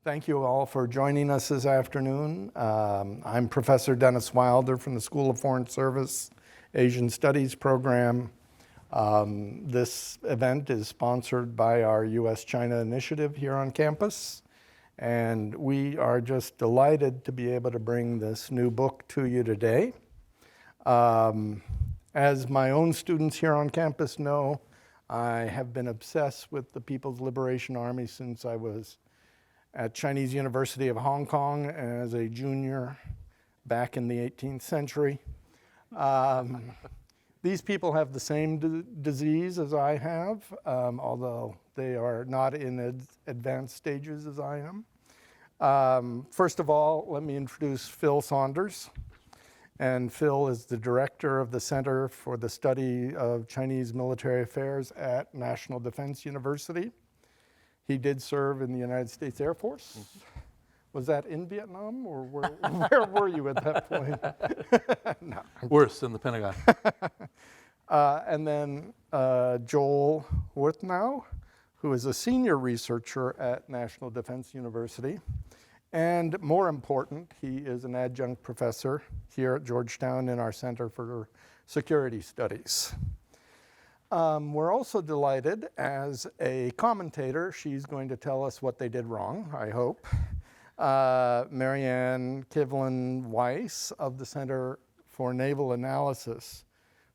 Thank you all for joining us this afternoon. I'm Professor Dennis Wilder from the School of Foreign Service Asian Studies program. This event is sponsored by our U.S.-China initiative here on campus, and we are just delighted to be able to bring this new book to you today. As my own students here on campus know, I have been obsessed with the People's Liberation Army since I was at Chinese University of Hong Kong as a junior back in the 18th century. These people have the same disease as I have, although they are not in advanced stages as I am. First of all, let me introduce Phil Saunders. And Phil is the director of the Center for the Study of Chinese Military Affairs at National Defense University. He did serve in the United States Air Force. Was that in Vietnam, or where were you at that point? No. Worse, in the Pentagon. And then Joel Werthnow, who is a senior researcher at National Defense University. And more important, he is an adjunct professor here at Georgetown in our Center for Security Studies. We're also delighted, as a commentator, she's going to tell us what they did wrong, I hope. Marianne Kivlin-Weiss of the Center for Naval Analysis.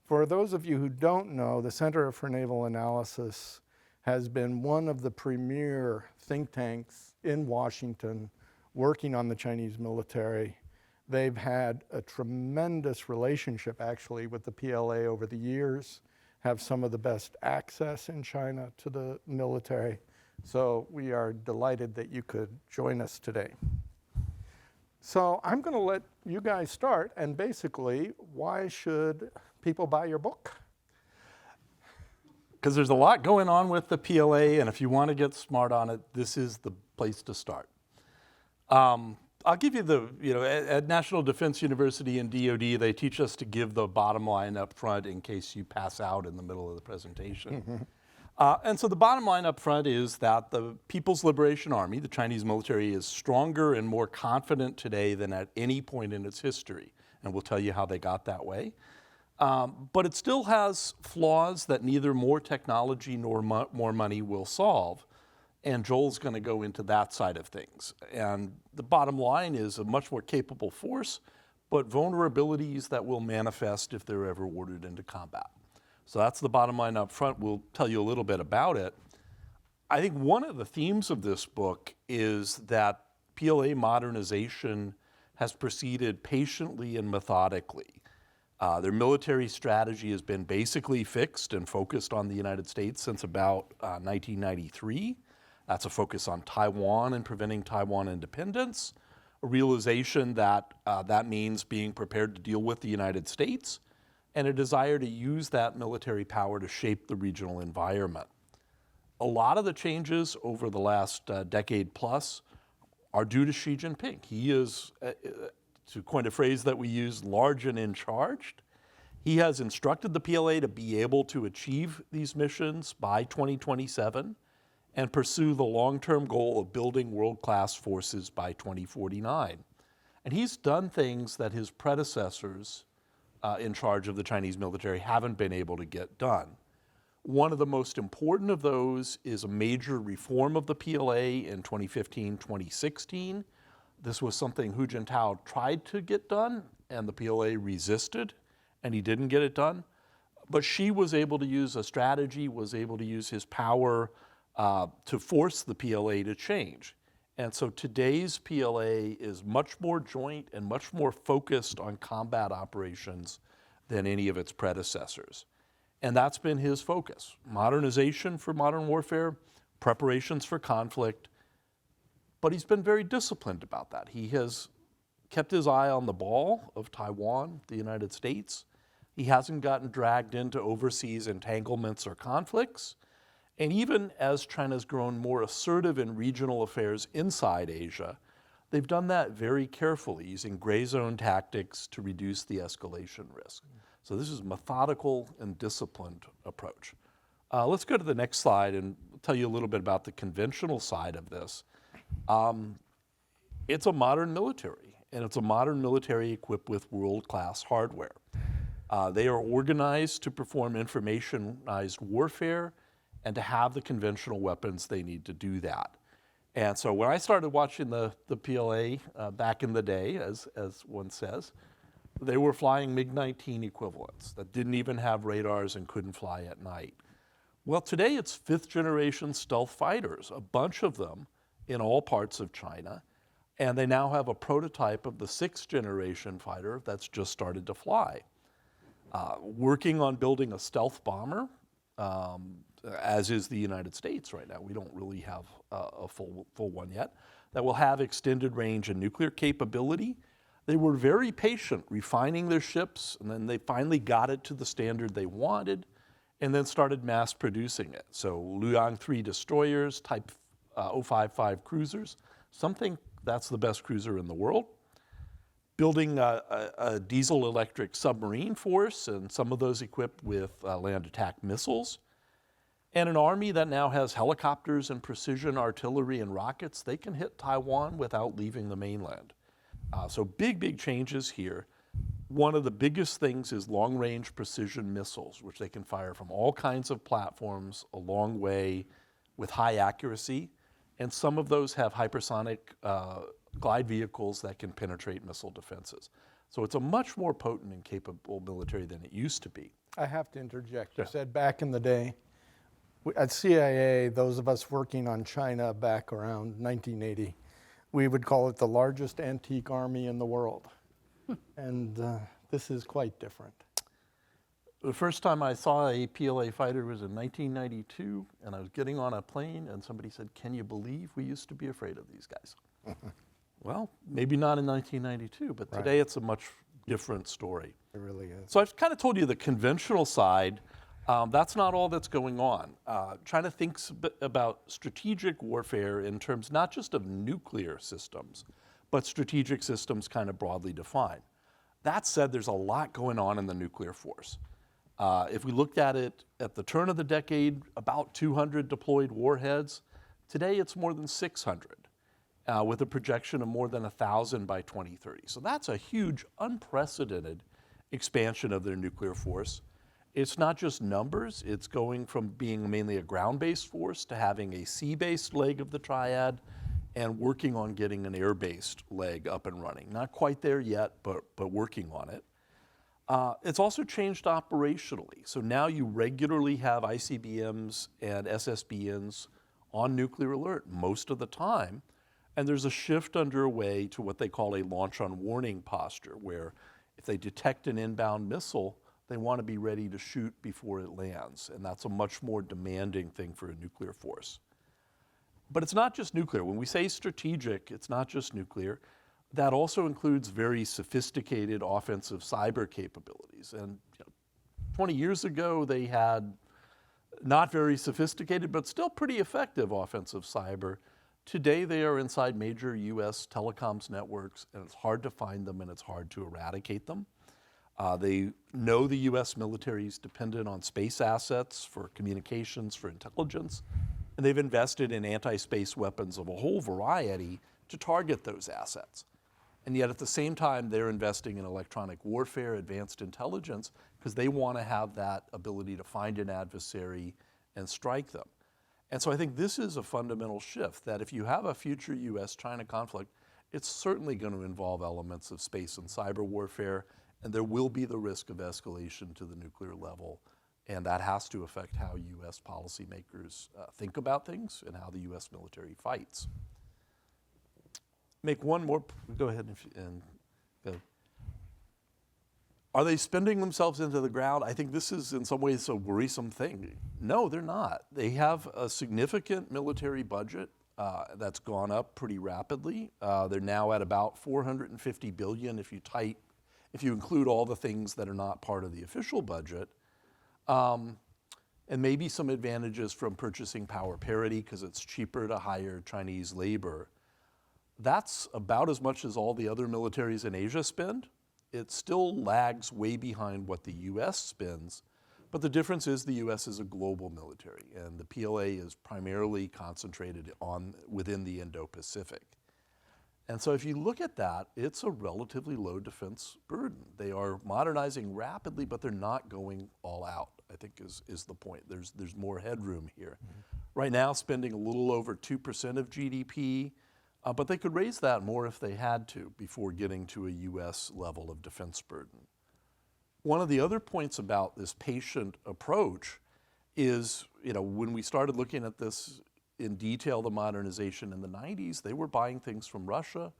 For those of you who don't know, the Center for Naval Analysis has been one of the premier think tanks in Washington working on the Chinese military. They've had a tremendous relationship, actually, with the PLA over the years, have some of the best access in China to the military. So we are delighted that you could join us today. So I'm going to let you guys start, and basically, why should people buy your book? Because there's a lot going on with the PLA, and if you want to get smart on it, this is the place to start. I'll give you at National Defense University and DoD, they teach us to give the bottom line up front in case you pass out in the middle of the presentation. And so the bottom line up front is that the People's Liberation Army, the Chinese military, is stronger and more confident today than at any point in its history. And we'll tell you how they got that way. But it still has flaws that neither more technology nor more money will solve. And Joel's going to go into that side of things. And the bottom line is a much more capable force, but vulnerabilities that will manifest if they're ever ordered into combat. So that's the bottom line up front. We'll tell you a little bit about it. I think one of the themes of this book is that PLA modernization has proceeded patiently and methodically. Their military strategy has been basically fixed and focused on the United States since about 1993. That's a focus on Taiwan and preventing Taiwan independence, a realization that that means being prepared to deal with the United States, and a desire to use that military power to shape the regional environment. A lot of the changes over the last decade plus are due to Xi Jinping. He is, to coin a phrase that we use, large and in charge. He has instructed the PLA to be able to achieve these missions by 2027. And pursue the long-term goal of building world-class forces by 2049. And he's done things that his predecessors in charge of the Chinese military haven't been able to get done. One of the most important of those is a major reform of the PLA in 2015-2016. This was something Hu Jintao tried to get done, and the PLA resisted, and he didn't get it done. But Xi was able to use a strategy, was able to use his power to force the PLA to change. And so today's PLA is much more joint and much more focused on combat operations than any of its predecessors. And that's been his focus. Modernization for modern warfare, preparations for conflict, but he's been very disciplined about that. He has kept his eye on the ball of Taiwan, the United States. He hasn't gotten dragged into overseas entanglements or conflicts. And even as China's grown more assertive in regional affairs inside Asia, they've done that very carefully, using gray zone tactics to reduce the escalation risk. So this is a methodical and disciplined approach. Let's go to the next slide and tell you a little bit about the conventional side of this. It's a modern military, and it's a modern military equipped with world-class hardware. They are organized to perform informationized warfare and to have the conventional weapons they need to do that. And so when I started watching the PLA back in the day, as one says, they were flying MiG-19 equivalents that didn't even have radars and couldn't fly at night. Well, today it's fifth-generation stealth fighters, a bunch of them in all parts of China, and they now have a prototype of the sixth-generation fighter that's just started to fly. Working on building a stealth bomber, as is the United States right now. We don't really have a full one yet, that will have extended range and nuclear capability. They were very patient refining their ships, and then they finally got it to the standard they wanted, and then started mass producing it. So Luoyang 3 destroyers, Type 055 cruisers, something that's the best cruiser in the world. Building a diesel-electric submarine force, and some of those equipped with land attack missiles. And an army that now has helicopters and precision artillery and rockets. They can hit Taiwan without leaving the mainland. So big changes here. One of the biggest things is long-range precision missiles, which they can fire from all kinds of platforms a long way with high accuracy. And some of those have hypersonic glide vehicles that can penetrate missile defenses. So it's a much more potent and capable military than it used to be. I have to interject. Yeah. You said back in the day, at CIA, those of us working on China back around 1980, we would call it the largest antique army in the world. And this is quite different. The first time I saw a PLA fighter was in 1992, and I was getting on a plane, and somebody said, "Can you believe we used to be afraid of these guys?" Well, maybe not in 1992, but today it's a much different story. It really is. So I've kind of told you the conventional side. That's not all that's going on. China thinks about strategic warfare in terms not just of nuclear systems, but strategic systems kind of broadly defined. That said, there's a lot going on in the nuclear force. If we looked at it at the turn of the decade, about 200 deployed warheads. Today it's more than 600, with a projection of more than 1,000 by 2030. So that's a huge, unprecedented expansion of their nuclear force. It's not just numbers, it's going from being mainly a ground-based force to having a sea-based leg of the triad and working on getting an air-based leg up and running. Not quite there yet, but working on it. It's also changed operationally. So now you regularly have ICBMs and SSBNs on nuclear alert most of the time. And there's a shift underway to what they call a launch on warning posture, where if they detect an inbound missile, they want to be ready to shoot before it lands. And that's a much more demanding thing for a nuclear force. But it's not just nuclear. When we say strategic, it's not just nuclear. That also includes very sophisticated offensive cyber capabilities. And 20 years ago, they had not very sophisticated, but still pretty effective offensive cyber. Today, they are inside major US telecoms networks, and it's hard to find them and it's hard to eradicate them. They know the US military is dependent on space assets for communications, for intelligence, and they've invested in anti-space weapons of a whole variety to target those assets. And yet at the same time, they're investing in electronic warfare, advanced intelligence, because they want to have that ability to find an adversary and strike them. And so I think this is a fundamental shift, that if you have a future US-China conflict, it's certainly going to involve elements of space and cyber warfare, and there will be the risk of escalation to the nuclear level. And that has to affect how US policymakers think about things and how the US military fights. Make one more, go ahead and go. Are they spending themselves into the ground? I think this is in some ways a worrisome thing. No, they're not. They have a significant military budget that's gone up pretty rapidly. They're now at about $450 billion if you include all the things that are not part of the official budget. And maybe some advantages from purchasing power parity because it's cheaper to hire Chinese labor. That's about as much as all the other militaries in Asia spend. It still lags way behind what the US spends, But the difference is the U.S. is a global military, and the PLA is primarily concentrated within the Indo-Pacific. And so if you look at that, it's a relatively low defense burden. They are modernizing rapidly, but they're not going all out, I think is the point. There's more headroom here. Right now, spending a little over 2% of GDP, but they could raise that more if they had to before getting to a U.S. level of defense burden. One of the other points about this patient approach is, when we started looking at this in detail, the modernization in the 90s, they were buying things from Russia.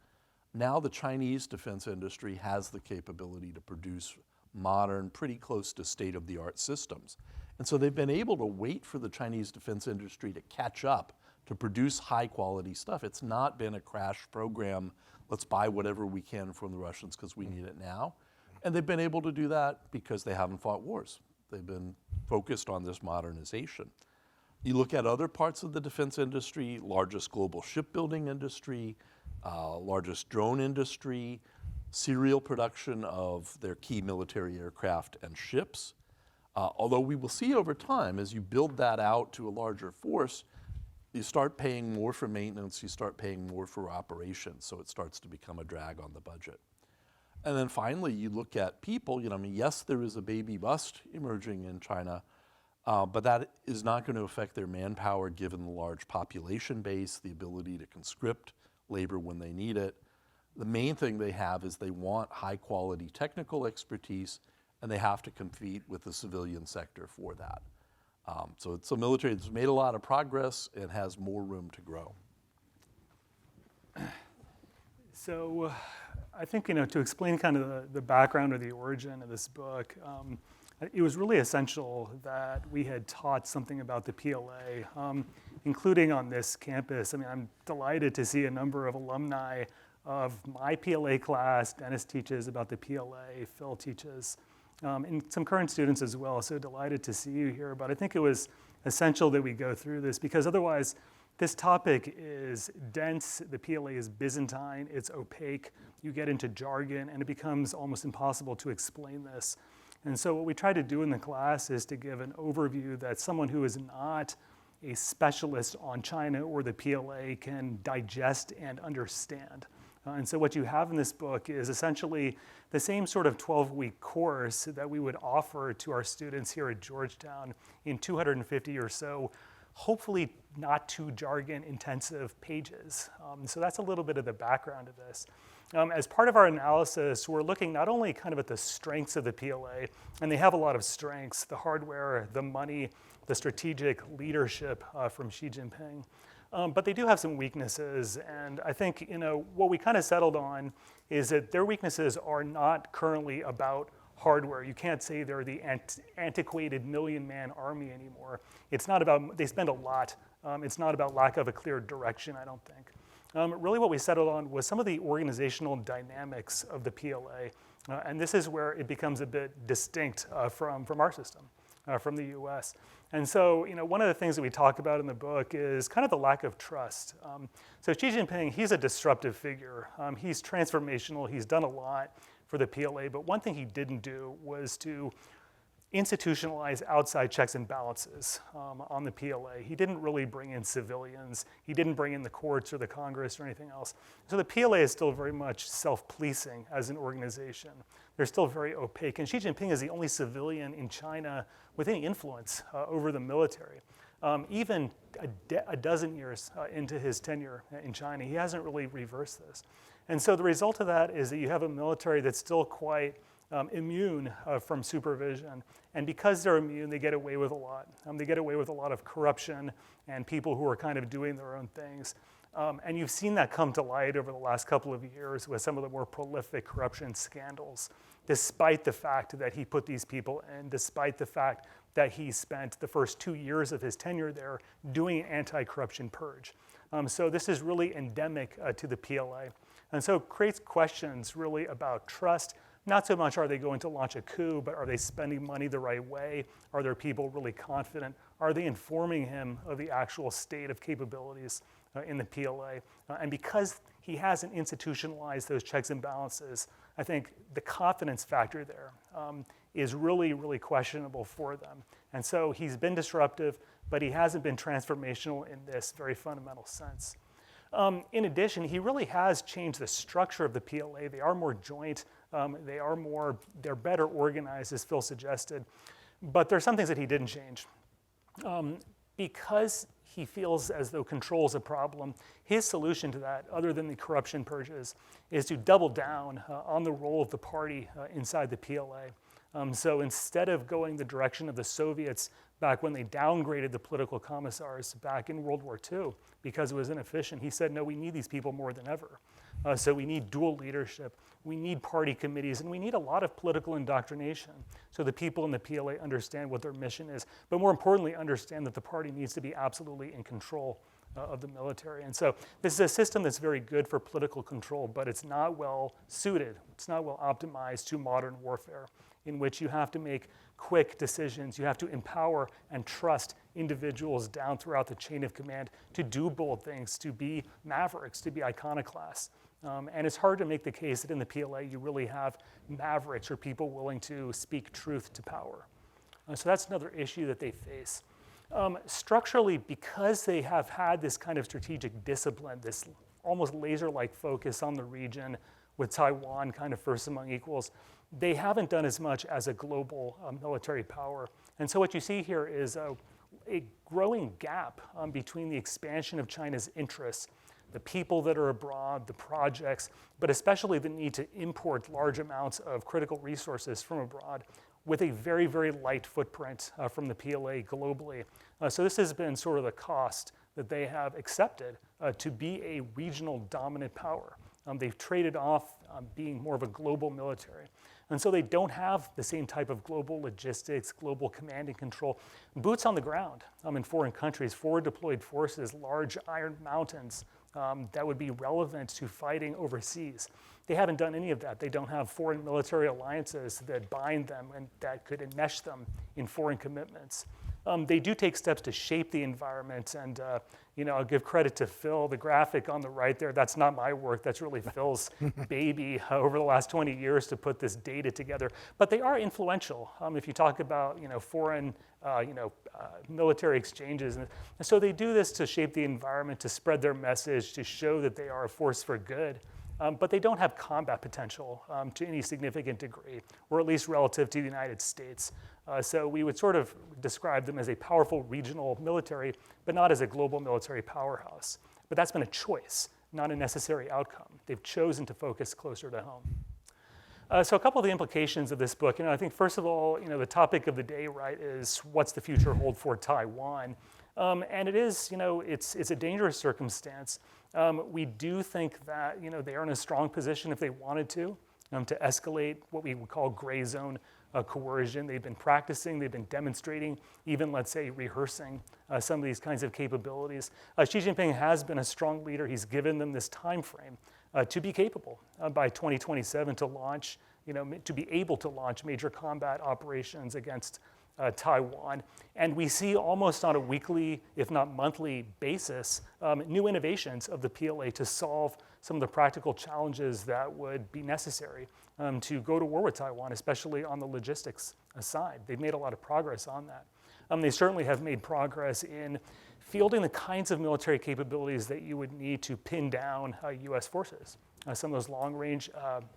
Now the Chinese defense industry has the capability to produce modern, pretty close to state-of-the-art systems. And so they've been able to wait for the Chinese defense industry to catch up to produce high-quality stuff. It's not been a crash program, let's buy whatever we can from the Russians because we need it now. And they've been able to do that because they haven't fought wars. They've been focused on this modernization. You look at other parts of the defense industry, largest global shipbuilding industry, largest drone industry, serial production of their key military aircraft and ships. Although we will see over time, as you build that out to a larger force, you start paying more for maintenance, you start paying more for operations, so it starts to become a drag on the budget. And then finally, you look at people, yes, there is a baby bust emerging in China, but that is not going to affect their manpower given the large population base, the ability to conscript labor when they need it. The main thing they have is they want high quality technical expertise, and they have to compete with the civilian sector for that. So it's a military that's made a lot of progress and has more room to grow. So I think, to explain kind of the background or the origin of this book, it was really essential that we had taught something about the PLA, including on this campus. I mean, I'm delighted to see a number of alumni of my PLA class. Dennis teaches about the PLA, Phil teaches, and some current students as well. So delighted to see you here. But I think it was essential that we go through this because otherwise this topic is dense, the PLA is Byzantine, it's opaque, you get into jargon, and it becomes almost impossible to explain this. And so what we try to do in the class is to give an overview that someone who is not a specialist on China or the PLA can digest and understand. And so what you have in this book is essentially the same sort of 12-week course that we would offer to our students here at Georgetown in 250 or so, hopefully not too jargon-intensive pages. So that's a little bit of the background of this. As part of our analysis, we're looking not only kind of at the strengths of the PLA, and they have a lot of strengths, the hardware, the money, the strategic leadership from Xi Jinping, but they do have some weaknesses. And I think, what we kind of settled on is that their weaknesses are not currently about hardware. You can't say they're the antiquated million-man army anymore. It's not about, they spend a lot. It's not about lack of a clear direction, I don't think. Really what we settled on was some of the organizational dynamics of the PLA. And this is where it becomes a bit distinct from our system, from the US. And so, one of the things that we talk about in the book is kind of the lack of trust. So Xi Jinping, he's a disruptive figure. He's transformational, he's done a lot for the PLA, but one thing he didn't do was to institutionalize outside checks and balances on the PLA. He didn't really bring in civilians. He didn't bring in the courts or the Congress or anything else. So the PLA is still very much self-policing as an organization. They're still very opaque. And Xi Jinping is the only civilian in China with any influence over the military. Even a dozen years into his tenure in China, he hasn't really reversed this. And so the result of that is that you have a military that's still quite immune from supervision. And because they're immune, they get away with a lot. They get away with a lot of corruption and people who are kind of doing their own things. And you've seen that come to light over the last couple of years with some of the more prolific corruption scandals, despite the fact that he put these people in, despite the fact that he spent the first 2 years of his tenure there doing an anti-corruption purge. So this is really endemic to the PLA. And so it creates questions really about trust. Not so much are they going to launch a coup, but are they spending money the right way? Are their people really confident? Are they informing him of the actual state of capabilities in the PLA? And because he hasn't institutionalized those checks and balances, I think the confidence factor there is really, really questionable for them. And so he's been disruptive, but he hasn't been transformational in this very fundamental sense. In addition, he really has changed the structure of the PLA. They are more joint. They're better organized, as Phil suggested. But there are some things that he didn't change. Because he feels as though control is a problem, his solution to that, other than the corruption purges, is to double down on the role of the party inside the PLA. So instead of going the direction of the Soviets back when they downgraded the political commissars back in World War II because it was inefficient, he said, no, we need these people more than ever. So we need dual leadership, we need party committees, and we need a lot of political indoctrination so the people in the PLA understand what their mission is, but more importantly, understand that the party needs to be absolutely in control of the military. And so this is a system that's very good for political control, but it's not well suited, it's not well optimized to modern warfare, in which you have to make quick decisions. You have to empower and trust individuals down throughout the chain of command to do bold things, to be mavericks, to be iconoclasts. And it's hard to make the case that in the PLA you really have mavericks or people willing to speak truth to power. So that's another issue that they face. Structurally, because they have had this kind of strategic discipline, this almost laser-like focus on the region with Taiwan kind of first among equals, they haven't done as much as a global military power. And so what you see here is a growing gap between the expansion of China's interests, the people that are abroad, the projects, but especially the need to import large amounts of critical resources from abroad with a very, very light footprint from the PLA globally. So this has been sort of the cost that they have accepted to be a regional dominant power. They've traded off being more of a global military. And so they don't have the same type of global logistics, global command and control. Boots on the ground in foreign countries, forward deployed forces, large iron mountains that would be relevant to fighting overseas. They haven't done any of that. They don't have foreign military alliances that bind them and that could enmesh them in foreign commitments. They do take steps to shape the environment, and I'll give credit to Phil. The graphic on the right there, that's not my work. That's really Phil's baby over the last 20 years to put this data together. But they are influential. If you talk about foreign military exchanges, and so they do this to shape the environment, to spread their message, to show that they are a force for good. But they don't have combat potential to any significant degree, or at least relative to the United States. So we would sort of describe them as a powerful regional military, but not as a global military powerhouse. But that's been a choice, not a necessary outcome. They've chosen to focus closer to home. So a couple of the implications of this book, I think first of all, the topic of the day, right, is what's the future hold for Taiwan? And it is, it's a dangerous circumstance. We do think that, they are in a strong position if they wanted to escalate what we would call gray zone coercion. They've been practicing, they've been demonstrating, even let's say rehearsing some of these kinds of capabilities. Xi Jinping has been a strong leader. He's given them this time frame to be capable by 2027 to launch, to be able to launch major combat operations against Taiwan. And we see almost on a weekly, if not monthly basis, new innovations of the PLA to solve some of the practical challenges that would be necessary to go to war with Taiwan, especially on the logistics side. They've made a lot of progress on that. They certainly have made progress in fielding the kinds of military capabilities that you would need to pin down US forces. Some of those long-range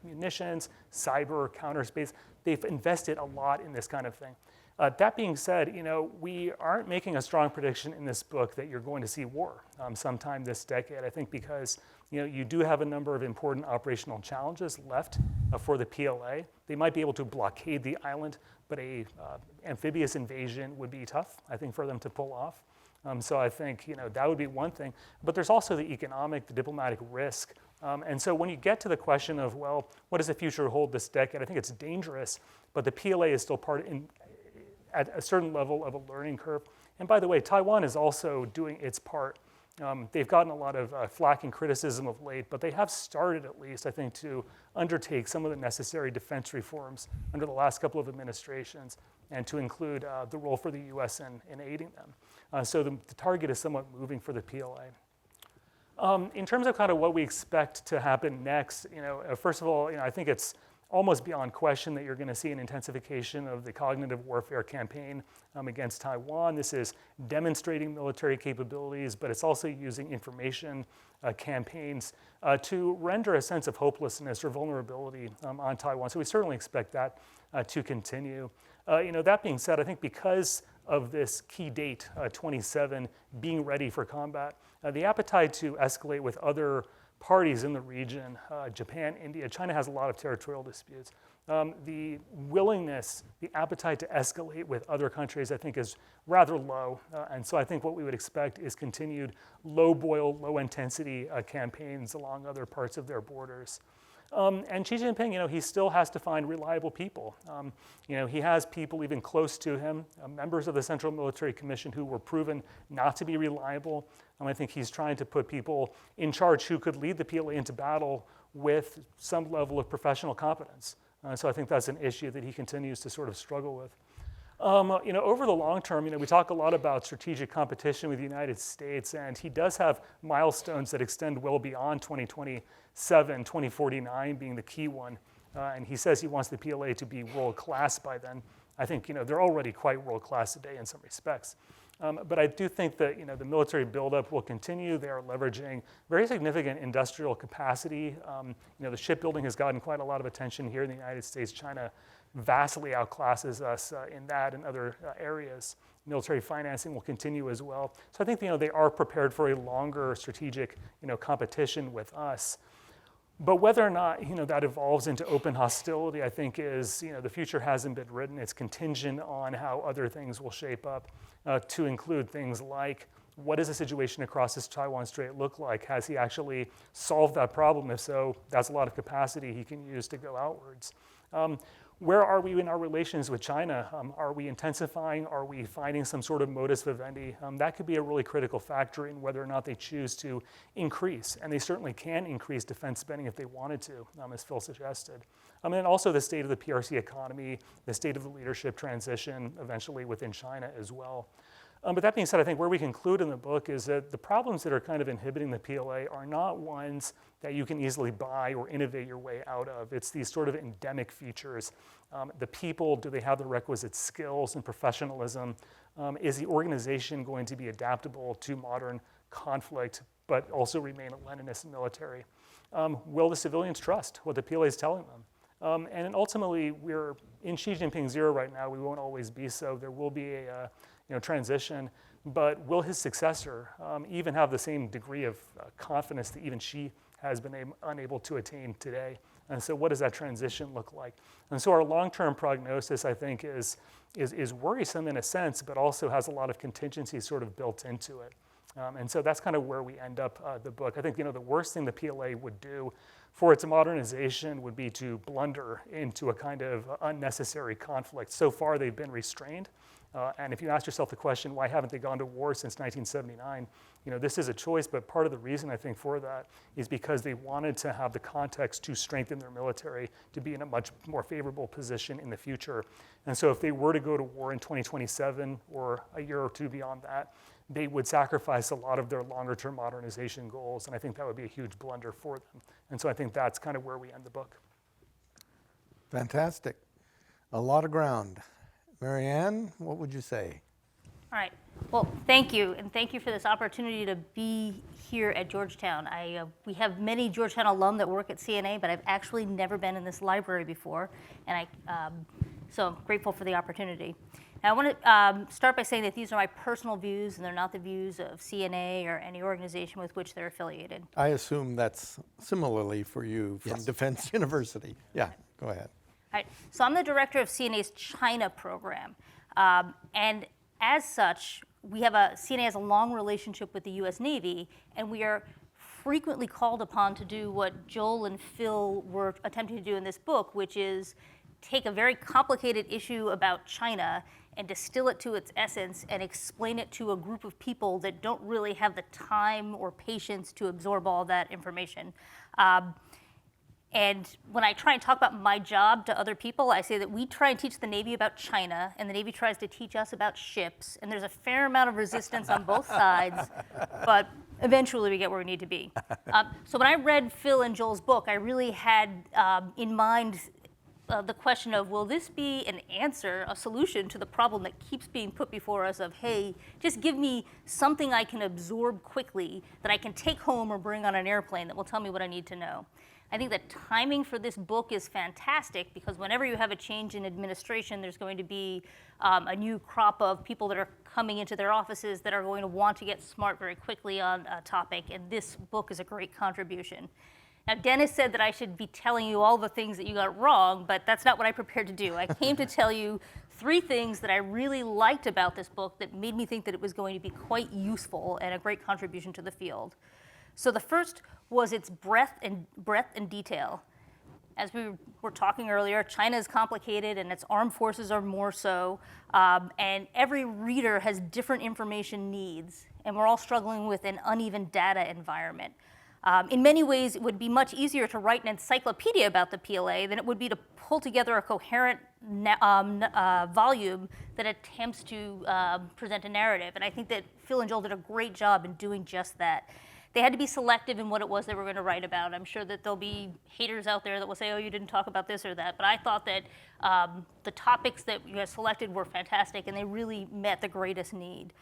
munitions, cyber, counter space, they've invested a lot in this kind of thing. That being said, we aren't making a strong prediction in this book that you're going to see war sometime this decade. I think because you do have a number of important operational challenges left for the PLA. They might be able to blockade the island, but a amphibious invasion would be tough, I think, for them to pull off. So I think that would be one thing. But there's also the economic, the diplomatic risk. And so when you get to the question of, well, what does the future hold this decade? I think it's dangerous, but the PLA is still at a certain level of a learning curve. And by the way, Taiwan is also doing its part. They've gotten a lot of flack and criticism of late, but they have started at least, I think, to undertake some of the necessary defense reforms under the last couple of administrations, and to include the role for the US in aiding them. So the target is somewhat moving for the PLA. In terms of kind of what we expect to happen next, first of all, I think it's almost beyond question that you're going to see an intensification of the cognitive warfare campaign against Taiwan. This is demonstrating military capabilities, but it's also using information campaigns to render a sense of hopelessness or vulnerability on Taiwan. So we certainly expect that to continue. That being said, I think because of this key date, 27, being ready for combat, the appetite to escalate with other parties in the region, Japan, India, China has a lot of territorial disputes. The willingness, the appetite to escalate with other countries, I think, is rather low. And so I think what we would expect is continued low-boil, low-intensity campaigns along other parts of their borders. And Xi Jinping, he still has to find reliable people. He has people even close to him, members of the Central Military Commission who were proven not to be reliable. I think he's trying to put people in charge who could lead the PLA into battle with some level of professional competence. So I think that's an issue that he continues to sort of struggle with. Over the long term, we talk a lot about strategic competition with the United States, and he does have milestones that extend well beyond 2027, 2049 being the key one. And he says he wants the PLA to be world-class by then. I think, they're already quite world-class today in some respects. But I do think that, the military buildup will continue. They are leveraging very significant industrial capacity. The shipbuilding has gotten quite a lot of attention here in the United States. China vastly outclasses us in that and other areas. Military financing will continue as well. So I think, they are prepared for a longer strategic, competition with us. But whether or not, that evolves into open hostility, I think is, the future hasn't been written. It's contingent on how other things will shape up, to include things like, what does the situation across this Taiwan Strait look like? Has he actually solved that problem? If so, that's a lot of capacity he can use to go outwards. Where are we in our relations with China? Are we intensifying? Are we finding some sort of modus vivendi? That could be a really critical factor in whether or not they choose to increase. And they certainly can increase defense spending if they wanted to, as Phil suggested. And also the state of the PRC economy, the state of the leadership transition eventually within China as well. But that being said, I think where we conclude in the book is that the problems that are kind of inhibiting the PLA are not ones that you can easily buy or innovate your way out of. It's these sort of endemic features. The people, do they have the requisite skills and professionalism? Is the organization going to be adaptable to modern conflict, but also remain a Leninist military? Will the civilians trust what the PLA is telling them? And ultimately, we're in Xi Jinping's era right now. We won't always be so. There will be a transition, but will his successor even have the same degree of confidence that even Xi has been unable to attain today? And so what does that transition look like? And so our long-term prognosis, I think, is worrisome in a sense, but also has a lot of contingencies sort of built into it. And so that's kind of where we end up the book. I think, the worst thing the PLA would do for its modernization would be to blunder into a kind of unnecessary conflict. So far, they've been restrained. And if you ask yourself the question, why haven't they gone to war since 1979? This is a choice, but part of the reason I think for that is because they wanted to have the context to strengthen their military to be in a much more favorable position in the future. And so if they were to go to war in 2027 or a year or two beyond that, they would sacrifice a lot of their longer term modernization goals. And I think that would be a huge blunder for them. And so I think that's kind of where we end the book. Fantastic. A lot of ground. Marianne, what would you say? All right. Well, thank you, and thank you for this opportunity to be here at Georgetown. We have many Georgetown alum that work at CNA, but I've actually never been in this library before, and so I'm grateful for the opportunity. Now, I want to start by saying that these are my personal views, and they're not the views of CNA or any organization with which they're affiliated. I assume that's similarly for you from Yes. Defense University. Yeah, go ahead. All right, so I'm the director of CNA's China program, and as such, CNA has a long relationship with the U.S. Navy, and we are frequently called upon to do what Joel and Phil were attempting to do in this book, which is take a very complicated issue about China and distill it to its essence and explain it to a group of people that don't really have the time or patience to absorb all that information. And when I try and talk about my job to other people, I say that we try and teach the Navy about China, and the Navy tries to teach us about ships, and there's a fair amount of resistance on both sides, but eventually we get where we need to be. So when I read Phil and Joel's book, I really had in mind the question of, will this be an answer, a solution to the problem that keeps being put before us of, hey, just give me something I can absorb quickly that I can take home or bring on an airplane that will tell me what I need to know. I think the timing for this book is fantastic because whenever you have a change in administration, there's going to be a new crop of people that are coming into their offices that are going to want to get smart very quickly on a topic, and this book is a great contribution. Now, Dennis said that I should be telling you all the things that you got wrong, but that's not what I prepared to do. I came to tell you 3 things that I really liked about this book that made me think that it was going to be quite useful and a great contribution to the field. So the first was its breadth and detail. As we were talking earlier, China is complicated and its armed forces are more so, and every reader has different information needs, and we're all struggling with an uneven data environment. In many ways, it would be much easier to write an encyclopedia about the PLA than it would be to pull together a coherent volume that attempts to present a narrative. And I think that Phil and Joel did a great job in doing just that. They had to be selective in what it was they were going to write about. I'm sure that there'll be haters out there that will say, oh, you didn't talk about this or that. But I thought that the topics that you had selected were fantastic, and they really met the greatest need.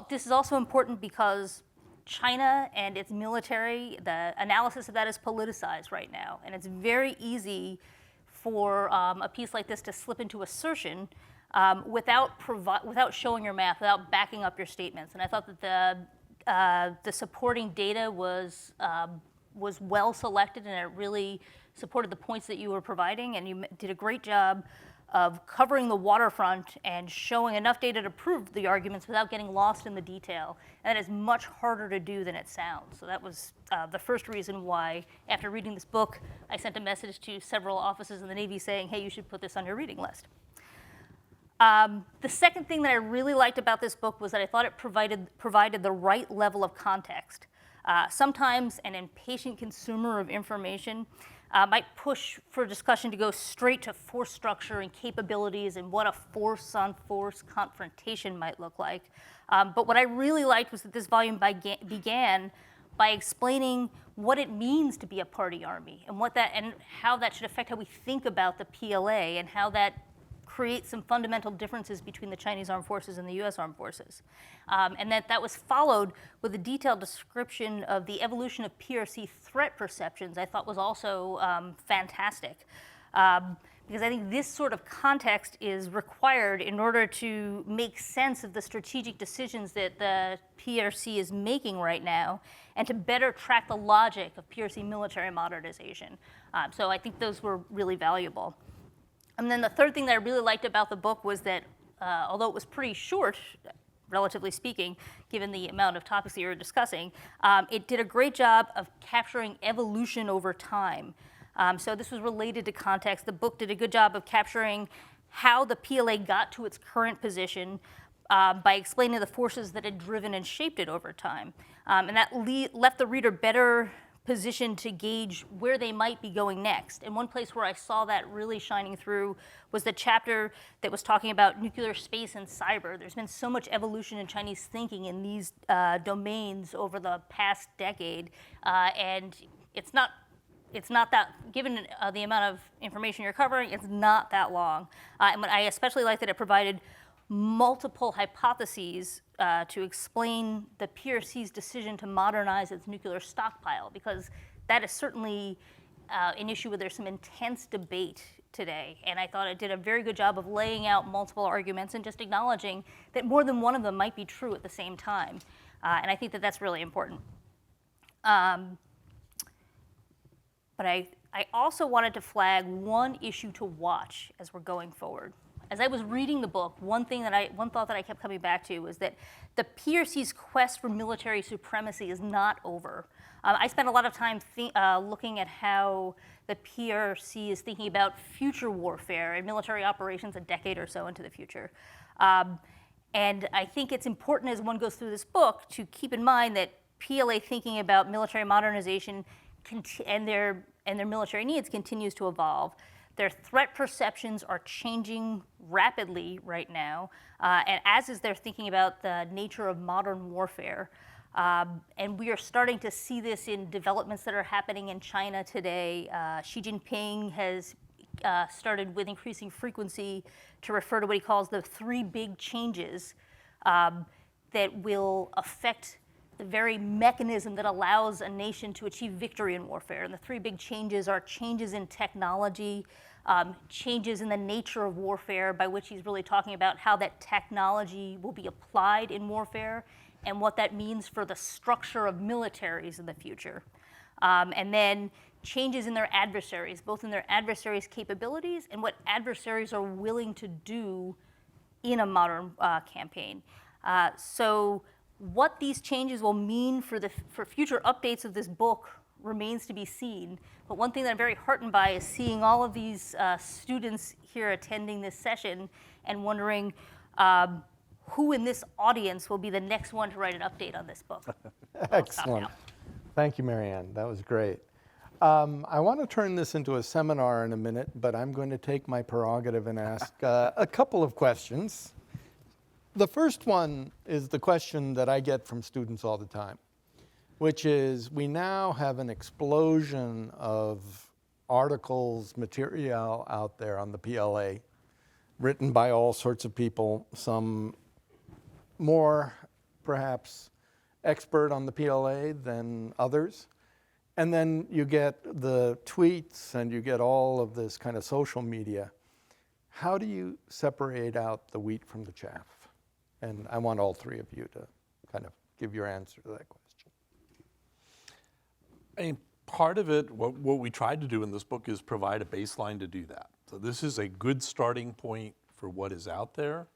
This is also important because China and its military, the analysis of that is politicized right now. And it's very easy for a piece like this to slip into assertion without showing your math, without backing up your statements. And I thought that the supporting data was well selected, and it really supported the points that you were providing, and you did a great job of covering the waterfront and showing enough data to prove the arguments without getting lost in the detail. And that is much harder to do than it sounds. So that was the first reason why, after reading this book, I sent a message to several offices in the Navy saying, hey, you should put this on your reading list. The second thing that I really liked about this book was that I thought it provided the right level of context. Sometimes an impatient consumer of information might push for discussion to go straight to force structure and capabilities and what a force-on-force confrontation might look like. But what I really liked was that this volume began by explaining what it means to be a party army and how that should affect how we think about the PLA and how that create some fundamental differences between the Chinese armed forces and the US armed forces. And that was followed with a detailed description of the evolution of PRC threat perceptions, I thought was also fantastic. Because I think this sort of context is required in order to make sense of the strategic decisions that the PRC is making right now and to better track the logic of PRC military modernization. So I think those were really valuable. And then the third thing that I really liked about the book was that, although it was pretty short, relatively speaking, given the amount of topics that you were discussing, it did a great job of capturing evolution over time. So this was related to context. The book did a good job of capturing how the PLA got to its current position by explaining the forces that had driven and shaped it over time. And that left the reader better position to gauge where they might be going next. And one place where I saw that really shining through was the chapter that was talking about nuclear space and cyber. There's been so much evolution in Chinese thinking in these domains over the past decade, and it's not that, given the amount of information you're covering, it's not that long. And I especially like that it provided multiple hypotheses to explain the PRC's decision to modernize its nuclear stockpile, because that is certainly an issue where there's some intense debate today. And I thought it did a very good job of laying out multiple arguments and just acknowledging that more than one of them might be true at the same time. And I think that that's really important. But I also wanted to flag one issue to watch as we're going forward. As I was reading the book, one thought that I kept coming back to was that the PRC's quest for military supremacy is not over. I spent a lot of time looking at how the PRC is thinking about future warfare and military operations a decade or so into the future. And I think it's important as one goes through this book to keep in mind that PLA thinking about military modernization and their military needs continues to evolve. Their threat perceptions are changing rapidly right now, and as is their thinking about the nature of modern warfare. And we are starting to see this in developments that are happening in China today. Xi Jinping has started with increasing frequency to refer to what he calls the 3 big changes that will affect the very mechanism that allows a nation to achieve victory in warfare. And the 3 big changes are changes in technology, changes in the nature of warfare, by which he's really talking about how that technology will be applied in warfare and what that means for the structure of militaries in the future. And then changes in their adversaries, both in their adversaries' capabilities and what adversaries are willing to do in a modern campaign. So what these changes will mean for future updates of this book remains to be seen. But one thing that I'm very heartened by is seeing all of these students here attending this session and wondering who in this audience will be the next one to write an update on this book. Excellent. Thank you, Marianne. That was great. I want to turn this into a seminar in a minute, but I'm going to take my prerogative and ask a couple of questions. The first one is the question that I get from students all the time, which is we now have an explosion of articles, material out there on the PLA, written by all sorts of people, some more perhaps expert on the PLA than others. And then you get the tweets and you get all of this kind of social media. How do you separate out the wheat from the chaff? And I want all 3 of you to kind of give your answer to that question. I mean, part of it, what we tried to do in this book is provide a baseline to do that. So this is a good starting point for what is out there,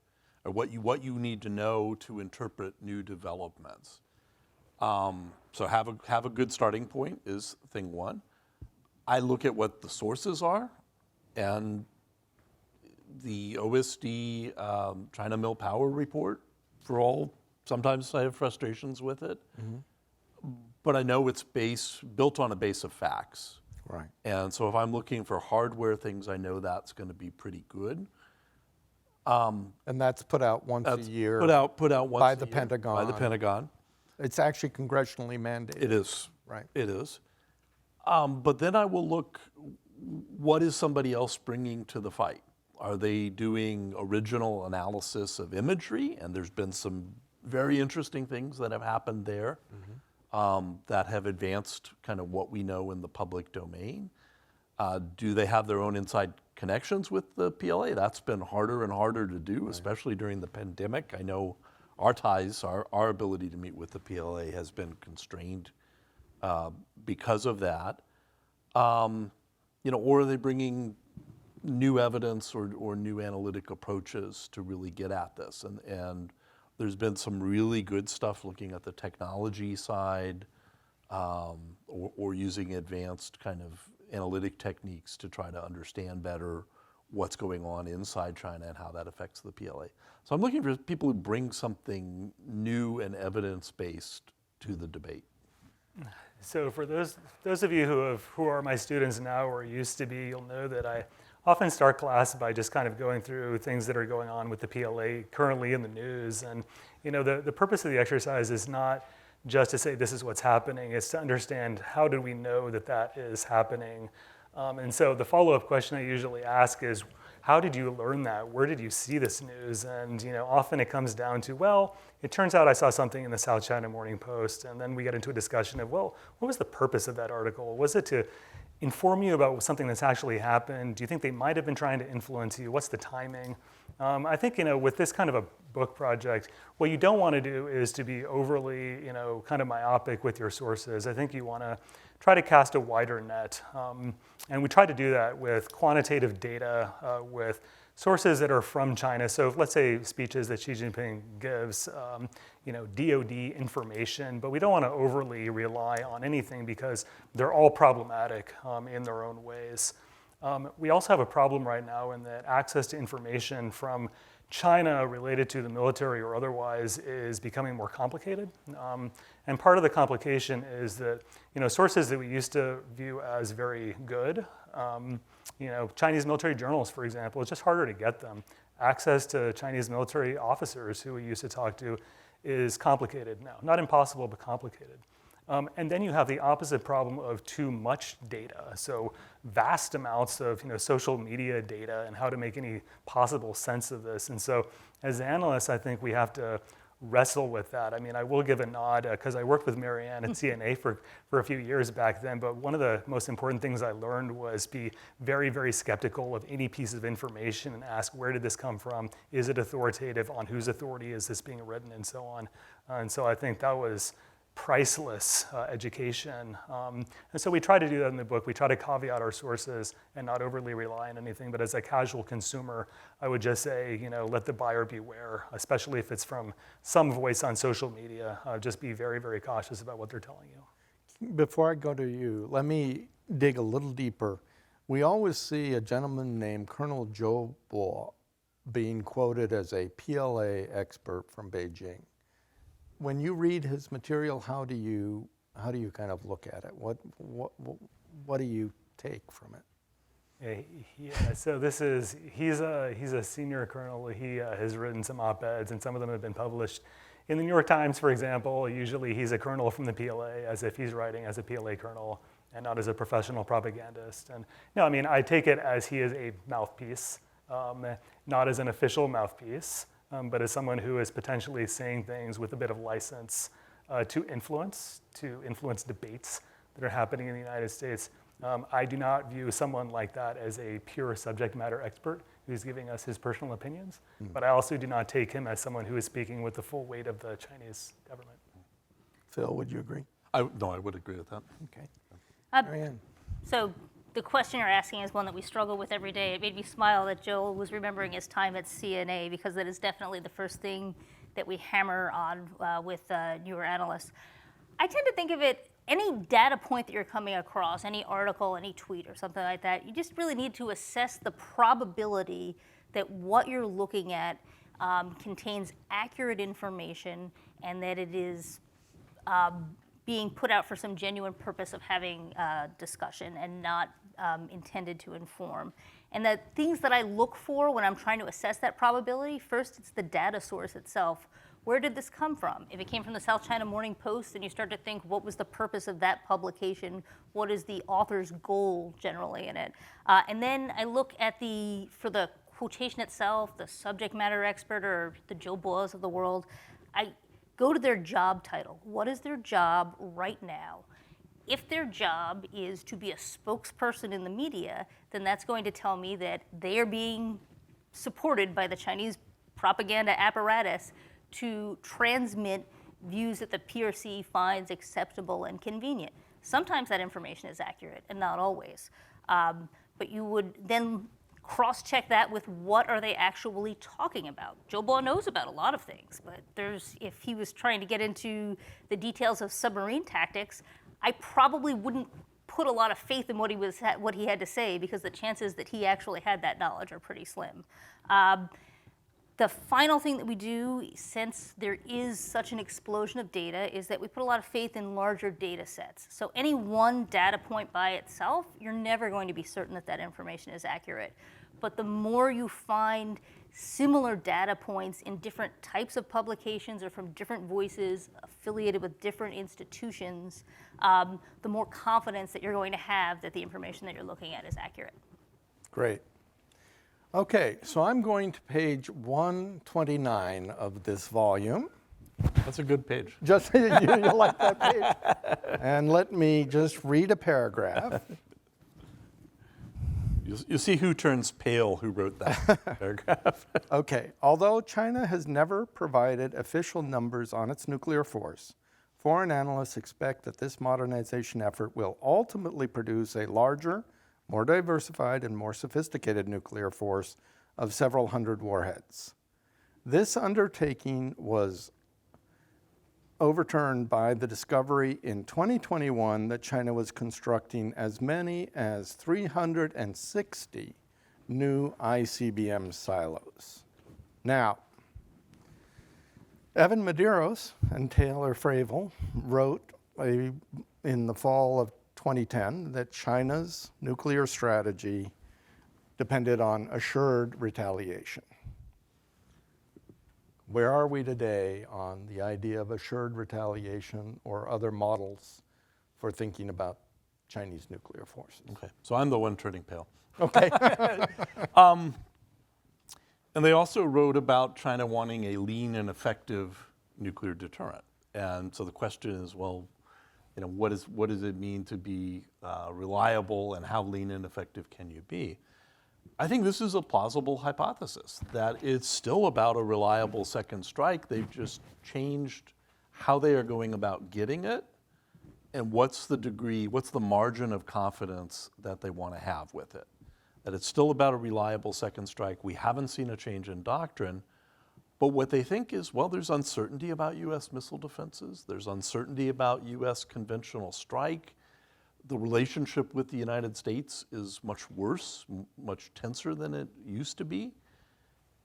or what you need to know to interpret new developments. So have a good starting point is thing 1. I look at what the sources are, and the OSD China Mill Power Report, for all, sometimes I have frustrations with it, but I know it's built on a base of facts. Right. And so if I'm looking for hardware things, I know that's going to be pretty good. And that's put out once a year. Put out once by a the year Pentagon. By the Pentagon. It's actually congressionally mandated. It is. Right. It is. But then I will look, what is somebody else bringing to the fight? Are they doing original analysis of imagery? And there's been some very interesting things that have happened there that have advanced kind of what we know in the public domain. Do they have their own inside connections with the PLA? That's been harder and harder to do, especially during the pandemic. I know our ties, our ability to meet with the PLA has been constrained because of that. Or are they bringing new evidence or new analytic approaches to really get at this? And there's been some really good stuff looking at the technology side or using advanced kind of analytic techniques to try to understand better what's going on inside China and how that affects the PLA. So I'm looking for people who bring something new and evidence-based to the debate. So for those of you who are my students now or used to be, you'll know that I often start class by just kind of going through things that are going on with the PLA currently in the news. And the purpose of the exercise is not just to say this is what's happening, it's to understand how did we know that is happening. And so the follow-up question I usually ask is, how did you learn that? Where did you see this news? And often it comes down to, well, it turns out I saw something in the South China Morning Post, and then we get into a discussion of, well, what was the purpose of that article? Was it to inform you about something that's actually happened? Do you think they might have been trying to influence you? What's the timing? I think with this kind of a book project, what you don't want to do is to be overly kind of myopic with your sources. I think you want to try to cast a wider net. And we try to do that with quantitative data, with sources that are from China. So let's say speeches that Xi Jinping gives, DOD information, but we don't want to overly rely on anything because they're all problematic in their own ways. We also have a problem right now in that access to information from China related to the military or otherwise is becoming more complicated. And part of the complication is that, sources that we used to view as very good, Chinese military journals, for example, it's just harder to get them. access to Chinese military officers who we used to talk to is complicated now. Not impossible, but complicated. And then you have the opposite problem of too much data. So vast amounts of social media data and how to make any possible sense of this. And so as analysts, I think we have to wrestle with that. I mean, I will give a nod because I worked with Marianne at CNA for a few years back then, but one of the most important things I learned was be very, very skeptical of any piece of information and ask, where did this come from? Is it authoritative? On whose authority is this being written, and so on. And so I think that was priceless education. And so we try to do that in the book. We try to caveat our sources and not overly rely on anything. But as a casual consumer, I would just say, let the buyer beware, especially if it's from some voice on social media. Just be very, very cautious about what they're telling you. Before I go to you, let me dig a little deeper. We always see a gentleman named Colonel Zhou Bo being quoted as a PLA expert from Beijing. When you read his material, how do you kind of look at it? What do you take from it? Yeah, so he's a senior colonel. He has written some op-eds, and some of them have been published in the New York Times, for example. Usually he's a colonel from the PLA, as if he's writing as a PLA colonel and not as a professional propagandist. And no, I mean, I take it as he is a mouthpiece, not as an official mouthpiece. But as someone who is potentially saying things with a bit of license to influence debates that are happening in the United States. I do not view someone like that as a pure subject matter expert who's giving us his personal opinions, but I also do not take him as someone who is speaking with the full weight of the Chinese government. Phil, would you agree? No, I would agree with that. Okay. Uh, Marianne. So the question you're asking is one that we struggle with every day. It made me smile that Joel was remembering his time at CNA, because that is definitely the first thing that we hammer on with newer analysts. I tend to think of it, any data point that you're coming across, any article, any tweet or something like that, you just really need to assess the probability that what you're looking at contains accurate information and that it is being put out for some genuine purpose of having discussion and not intended to inform. And the things that I look for when I'm trying to assess that probability, first it's the data source itself. Where did this come from? If it came from the South China Morning Post, then you start to think, what was the purpose of that publication? What is the author's goal generally in it? And then I look at for the quotation itself, the subject matter expert or the Joe Boas of the world, I go to their job title. What is their job right now? If their job is to be a spokesperson in the media, then that's going to tell me that they are being supported by the Chinese propaganda apparatus to transmit views that the PRC finds acceptable and convenient. Sometimes that information is accurate, and not always. But you would then cross-check that with what are they actually talking about. Joe Bo knows about a lot of things, but if he was trying to get into the details of submarine tactics, I probably wouldn't put a lot of faith in what he had to say, because the chances that he actually had that knowledge are pretty slim. The final thing that we do, since there is such an explosion of data, is that we put a lot of faith in larger data sets. So any one data point by itself, you're never going to be certain that that information is accurate. But the more you find similar data points in different types of publications or from different voices affiliated with different institutions, the more confidence that you're going to have that the information that you're looking at is accurate. Great. Okay, so I'm going to page 129 of this volume. That's a good page. Just you like that page? And let me just read a paragraph. You see who turns pale who wrote that paragraph. Okay, although China has never provided official numbers on its nuclear force, foreign analysts expect that this modernization effort will ultimately produce a larger, more diversified, and more sophisticated nuclear force of several hundred warheads. This undertaking was overturned by the discovery in 2021 that China was constructing as many as 360 new ICBM silos. Now, Evan Medeiros and Taylor Fravel wrote in the fall of 2010 that China's nuclear strategy depended on assured retaliation. Where are we today on the idea of assured retaliation or other models for thinking about Chinese nuclear forces? Okay, so I'm the one turning pale. Okay. And they also wrote about China wanting a lean and effective nuclear deterrent. And so the question is, well, what does it mean to be reliable, and how lean and effective can you be? I think this is a plausible hypothesis, that it's still about a reliable second strike. They've just changed how they are going about getting it, and what's the margin of confidence that they want to have with it. That it's still about a reliable second strike. We haven't seen a change in doctrine, but what they think is, well, there's uncertainty about US missile defenses. There's uncertainty about US conventional strike. The relationship with the United States is much worse, much tenser than it used to be.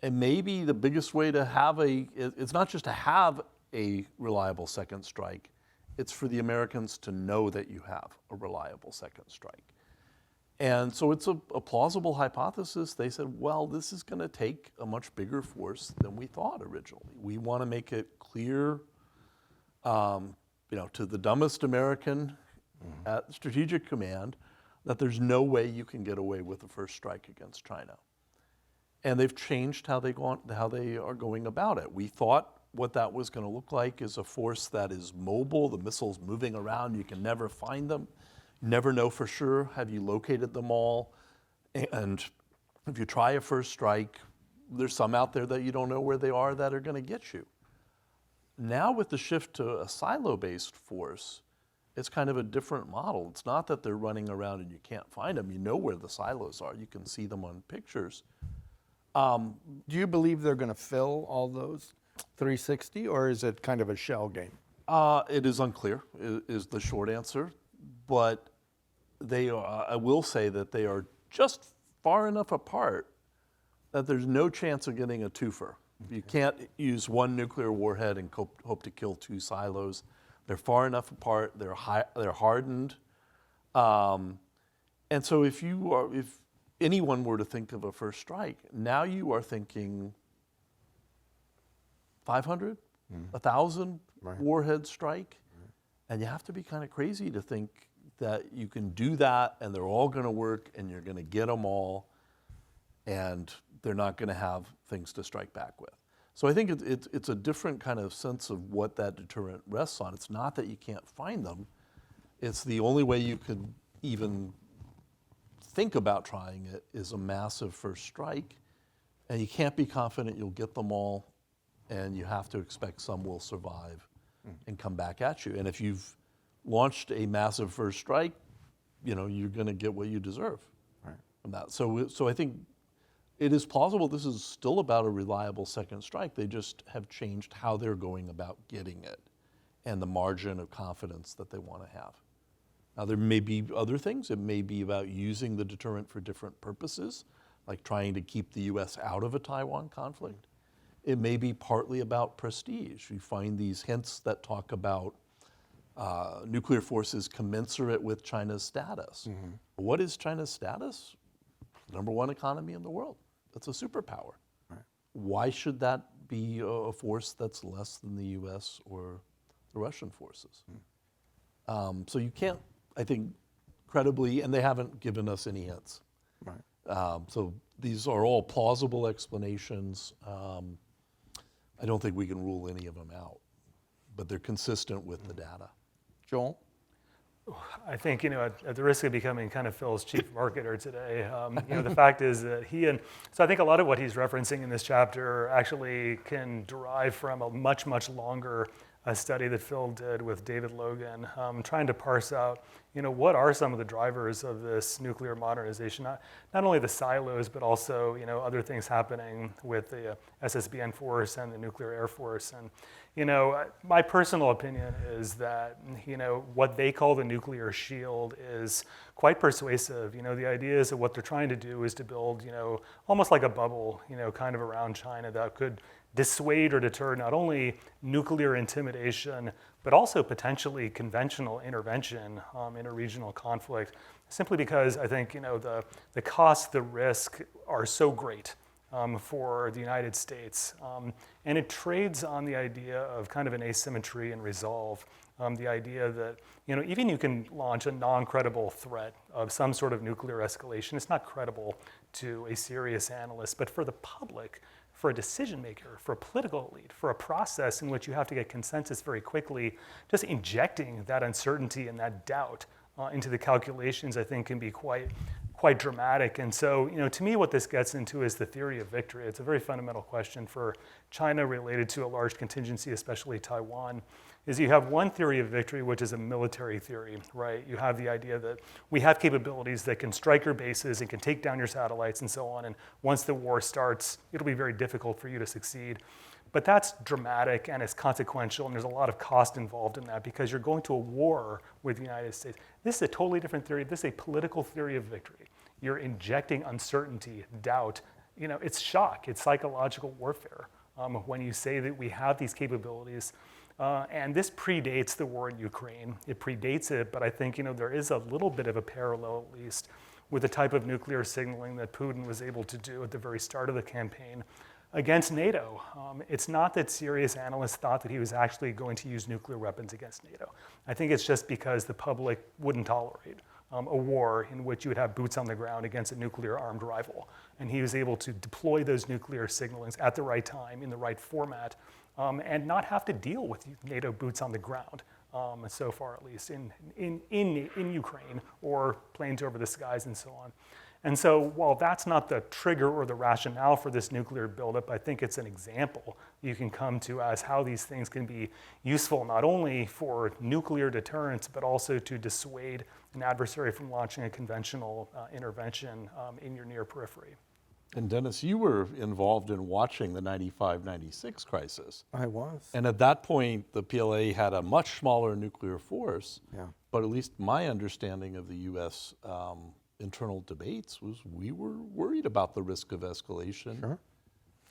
And maybe the biggest way to have it's not just to have a reliable second strike, it's for the Americans to know that you have a reliable second strike. And so it's a plausible hypothesis. They said, well, this is going to take a much bigger force than we thought originally. We want to make it clear, to the dumbest American at Strategic Command, that there's no way you can get away with a first strike against China. And they've changed how they are going about it. We thought what that was going to look like is a force that is mobile, the missiles moving around, you can never find them. Never know for sure, have you located them all? And if you try a first strike, there's some out there that you don't know where they are that are going to get you. Now with the shift to a silo-based force, it's kind of a different model. It's not that they're running around and you can't find them. You know where the silos are. You can see them on pictures. Do you believe they're going to fill all those 360, or is it kind of a shell game? It is unclear, is the short answer. But I will say that they are just far enough apart that there's no chance of getting a twofer. You can't use one nuclear warhead and hope to kill two silos. They're far enough apart. They're hardened, and so if anyone were to think of a first strike, now you are thinking 500, 1,000 warhead strike, and you have to be kind of crazy to think that you can do that and they're all going to work and you're going to get them all and they're not going to have things to strike back with. So I think it's a different kind of sense of what that deterrent rests on. It's not that you can't find them. It's the only way you could even think about trying it is a massive first strike, and you can't be confident you'll get them all, and you have to expect some will survive and come back at you. And if you've launched a massive first strike, you're going to get what you deserve from that. So I think it is plausible this is still about a reliable second strike. They just have changed how they're going about getting it and the margin of confidence that they want to have. Now, there may be other things. It may be about using the deterrent for different purposes, like trying to keep the U.S. out of a Taiwan conflict. It may be partly about prestige. You find these hints that talk about nuclear forces commensurate with China's status. What is China's status? Number one economy in the world. It's a superpower. Why should that be a force that's less than the U.S. or the Russian forces? So you can't, I think, credibly, and they haven't given us any hints. So these are all plausible explanations. I don't think we can rule any of them out, but they're consistent with the data. Joel? I think, at the risk of becoming kind of Phil's chief marketer today, the fact is that so I think a lot of what he's referencing in this chapter actually can derive from a much, much longer study that Phil did with David Logan, trying to parse out, what are some of the drivers of this nuclear modernization? Not only the silos, but also, other things happening with the SSBN force and the nuclear air force. And, my personal opinion is that, what they call the nuclear shield is quite persuasive. The idea is that what they're trying to do is to build, almost like a bubble, kind of around China that could dissuade or deter not only nuclear intimidation, but also potentially conventional intervention in a regional conflict, simply because I think the cost, the risk are so great for the United States. And it trades on the idea of kind of an asymmetry and resolve. The idea that, even you can launch a non-credible threat of some sort of nuclear escalation. It's not credible to a serious analyst, but for the public, for a decision maker, for a political elite, for a process in which you have to get consensus very quickly, just injecting that uncertainty and that doubt into the calculations, I think, can be quite dramatic. And so, to me, what this gets into is the theory of victory. It's a very fundamental question for China related to a large contingency, especially Taiwan, is you have one theory of victory, which is a military theory, right? You have the idea that we have capabilities that can strike your bases and can take down your satellites and so on. And once the war starts, it'll be very difficult for you to succeed. But that's dramatic and it's consequential, and there's a lot of cost involved in that because you're going to a war with the United States. This is a totally different theory. This is a political theory of victory. You're injecting uncertainty, doubt. It's shock. It's psychological warfare when you say that we have these capabilities. And this predates the war in Ukraine. It predates it, but I think there is a little bit of a parallel, at least, with the type of nuclear signaling that Putin was able to do at the very start of the campaign against NATO. It's not that serious analysts thought that he was actually going to use nuclear weapons against NATO. I think it's just because the public wouldn't tolerate a war in which you would have boots on the ground against a nuclear-armed rival. And he was able to deploy those nuclear signalings at the right time, in the right format, and not have to deal with NATO boots on the ground, so far at least, in Ukraine, or planes over the skies and so on. And so while that's not the trigger or the rationale for this nuclear buildup, I think it's an example you can come to as how these things can be useful not only for nuclear deterrence, but also to dissuade an adversary from launching a conventional intervention in your near periphery. And Dennis, you were involved in watching the 95-96 crisis. I was. And at that point, the PLA had a much smaller nuclear force. Yeah. But at least my understanding of the U.S. Internal debates was we were worried about the risk of escalation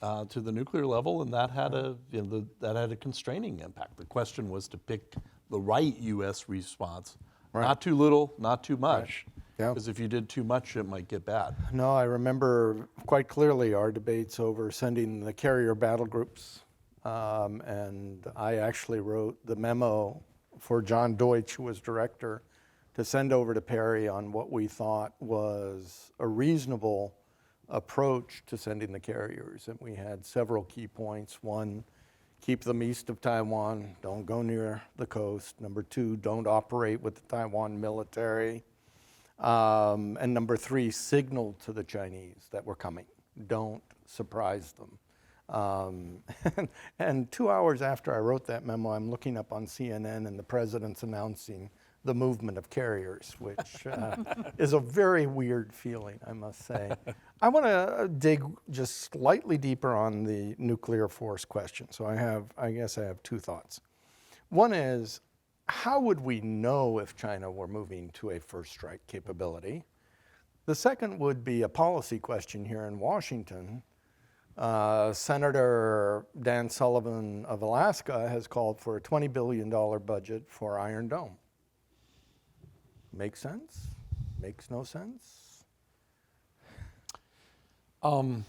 to the nuclear level, and that had a constraining impact. The question was to pick the right U.S. response, not too little, not too much. Because if you did too much, it might get bad. No, I remember quite clearly our debates over sending the carrier battle groups. And I actually wrote the memo for John Deutsch, who was director, to send over to Perry on what we thought was a reasonable approach to sending the carriers. And we had several key points. One, keep them east of Taiwan, don't go near the coast. Number two, don't operate with the Taiwan military. And number three, signal to the Chinese that we're coming. Don't surprise them. And 2 hours after I wrote that memo, I'm looking up on CNN and the president's announcing the movement of carriers, which is a very weird feeling, I must say. I want to dig just slightly deeper on the nuclear force question. So I guess I have two thoughts. One is, how would we know if China were moving to a first strike capability? The second would be a policy question here in Washington. Senator Dan Sullivan of Alaska has called for a $20 billion budget for Iron Dome. Makes sense? Makes no sense? So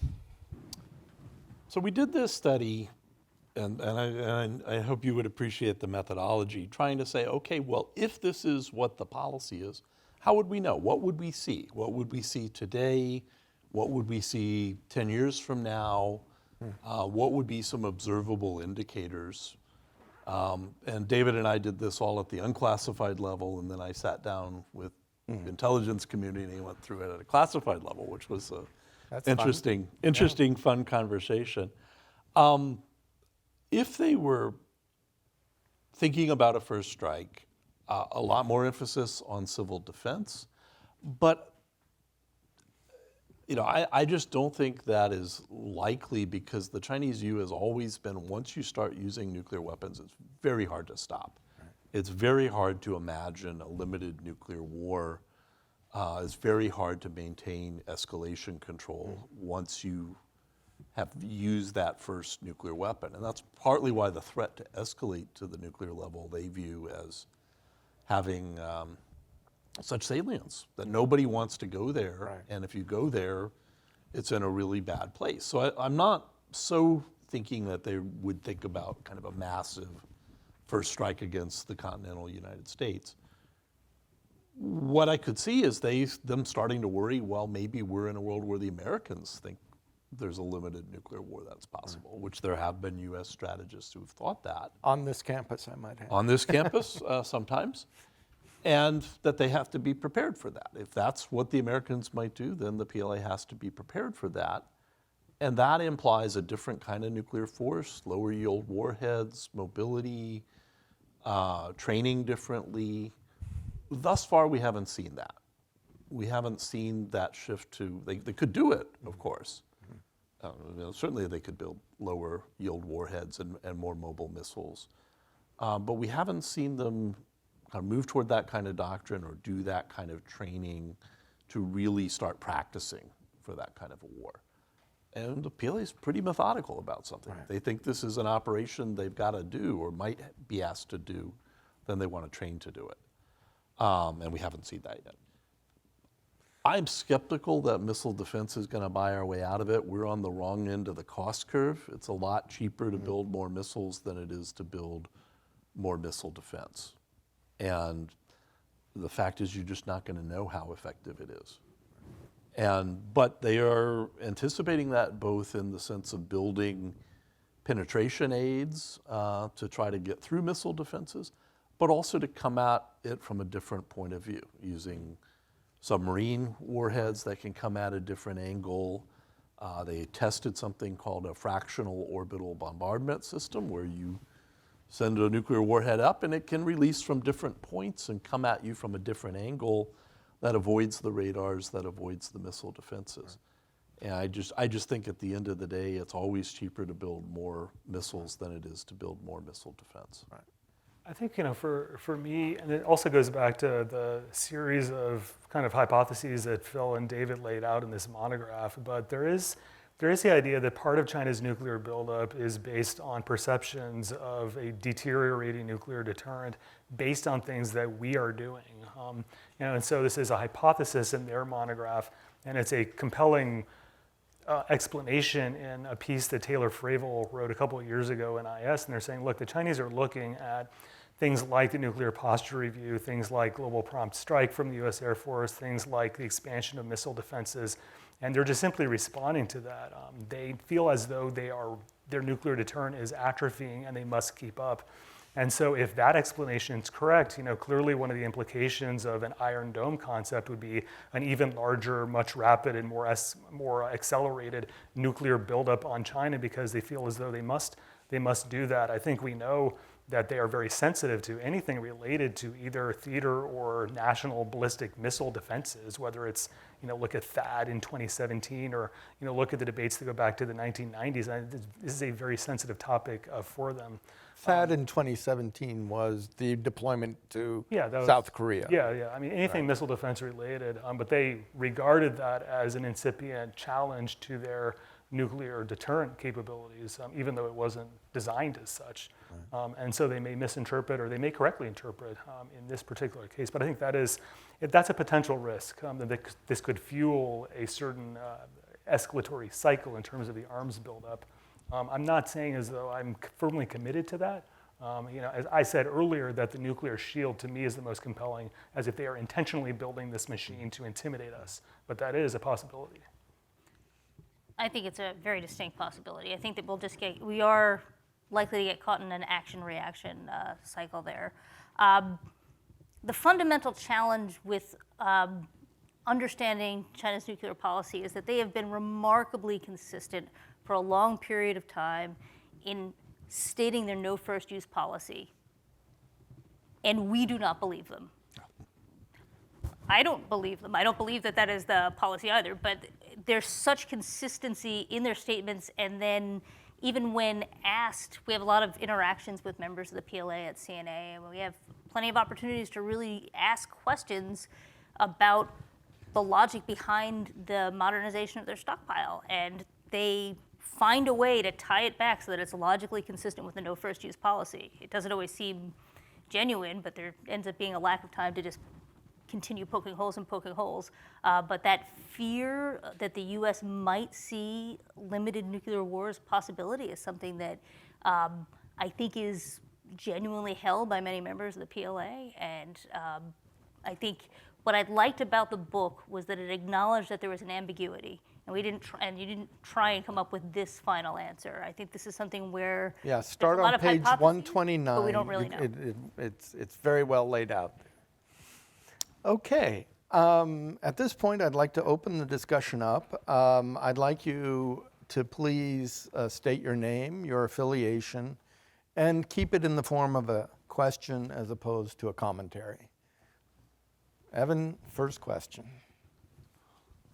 we did this study, and I hope you would appreciate the methodology, trying to say, okay, well, if this is what the policy is, how would we know? What would we see? What would we see today? What would we see 10 years from now? What would be some observable indicators? And David and I did this all at the unclassified level, and then I sat down with the intelligence community and he went through it at a classified level, which was That's interesting, fun conversation. If they were thinking about a first strike, a lot more emphasis on civil defense, but I just don't think that is likely because the Chinese view has always been once you start using nuclear weapons, it's very hard to stop. Right. It's very hard to imagine a limited nuclear war. It's very hard to maintain escalation control once you have used that first nuclear weapon. And that's partly why the threat to escalate to the nuclear level they view as having such salience, that nobody wants to go there. Right. And if you go there, it's in a really bad place. So I'm not so thinking that they would think about kind of a massive first strike against the continental United States. What I could see is them starting to worry, well, maybe we're in a world where the Americans think there's a limited nuclear war that's possible, which there have been US strategists who have thought that. On this campus, I might add. On this campus sometimes, and that they have to be prepared for that. If that's what the Americans might do, then the PLA has to be prepared for that. And that implies a different kind of nuclear force, lower yield warheads, mobility, training differently. Thus far, we haven't seen that. We haven't seen that shift to, they could do it, of course. Certainly they could build lower yield warheads and more mobile missiles. But we haven't seen them kind of move toward that kind of doctrine or do that kind of training to really start practicing for that kind of a war. And the PLA is pretty methodical about something. If they think this is an operation they've got to do or might be asked to do, then they want to train to do it. And we haven't seen that yet. I'm skeptical that missile defense is going to buy our way out of it. We're on the wrong end of the cost curve. It's a lot cheaper to build more missiles than it is to build more missile defense. And the fact is you're just not going to know how effective it is. But they are anticipating that both in the sense of building penetration aids to try to get through missile defenses, but also to come at it from a different point of view, using submarine warheads that can come at a different angle. They tested something called a fractional orbital bombardment system, where you send a nuclear warhead up and it can release from different points and come at you from a different angle that avoids the radars, that avoids the missile defenses. And I just think at the end of the day, it's always cheaper to build more missiles than it is to build more missile defense. I think, for me, and it also goes back to the series of kind of hypotheses that Phil and David laid out in this monograph, but there is the idea that part of China's nuclear buildup is based on perceptions of a deteriorating nuclear deterrent based on things that we are doing. And so this is a hypothesis in their monograph, and it's a compelling explanation in a piece that Taylor Fravel wrote a couple of years ago in IS, and they're saying, look, the Chinese are looking at things like the Nuclear Posture Review, things like Global Prompt Strike from the US Air Force, things like the expansion of missile defenses, and they're just simply responding to that. They feel as though their nuclear deterrent is atrophying and they must keep up. And so if that explanation is correct, clearly one of the implications of an Iron Dome concept would be an even larger, much rapid and more accelerated nuclear buildup on China, because they feel as though they must do that. I think we know that they are very sensitive to anything related to either theater or national ballistic missile defenses, whether it's, look at THAAD in 2017 or, look at the debates that go back to the 1990s. This is a very sensitive topic for them. THAAD in 2017 was the deployment to was, South Korea. Yeah. I mean, anything missile defense related, but they regarded that as an incipient challenge to their nuclear deterrent capabilities, even though it wasn't designed as such. And so they may misinterpret, or they may correctly interpret in this particular case. But I think that's a potential risk, that this could fuel a certain escalatory cycle in terms of the arms buildup. I'm not saying as though I'm firmly committed to that. As I said earlier, that the nuclear shield to me is the most compelling, as if they are intentionally building this machine to intimidate us. But that is a possibility. I think it's a very distinct possibility. I think that we are likely to get caught in an action-reaction cycle there. The fundamental challenge with understanding China's nuclear policy is that they have been remarkably consistent for a long period of time in stating their no first use policy. And we do not believe them. I don't believe them. I don't believe that is the policy either, but there's such consistency in their statements, and then even when asked, we have a lot of interactions with members of the PLA at CNA, and we have plenty of opportunities to really ask questions about the logic behind the modernization of their stockpile, and they find a way to tie it back so that it's logically consistent with the no first use policy. It doesn't always seem genuine, but there ends up being a lack of time to just continue poking holes and poking holes. But that fear that the U.S. might see limited nuclear war as a possibility is something that I think is genuinely held by many members of the PLA. And I think what I liked about the book was that it acknowledged that there was an ambiguity. And you didn't try and come up with this final answer. I think this is something where Yeah, there's start a lot on of page hypotheses, 129. but we don't really know. It's very well laid out. Okay. At this point, I'd like to open the discussion up. I'd like you to please state your name, your affiliation, and keep it in the form of a question as opposed to a commentary. Evan, first question.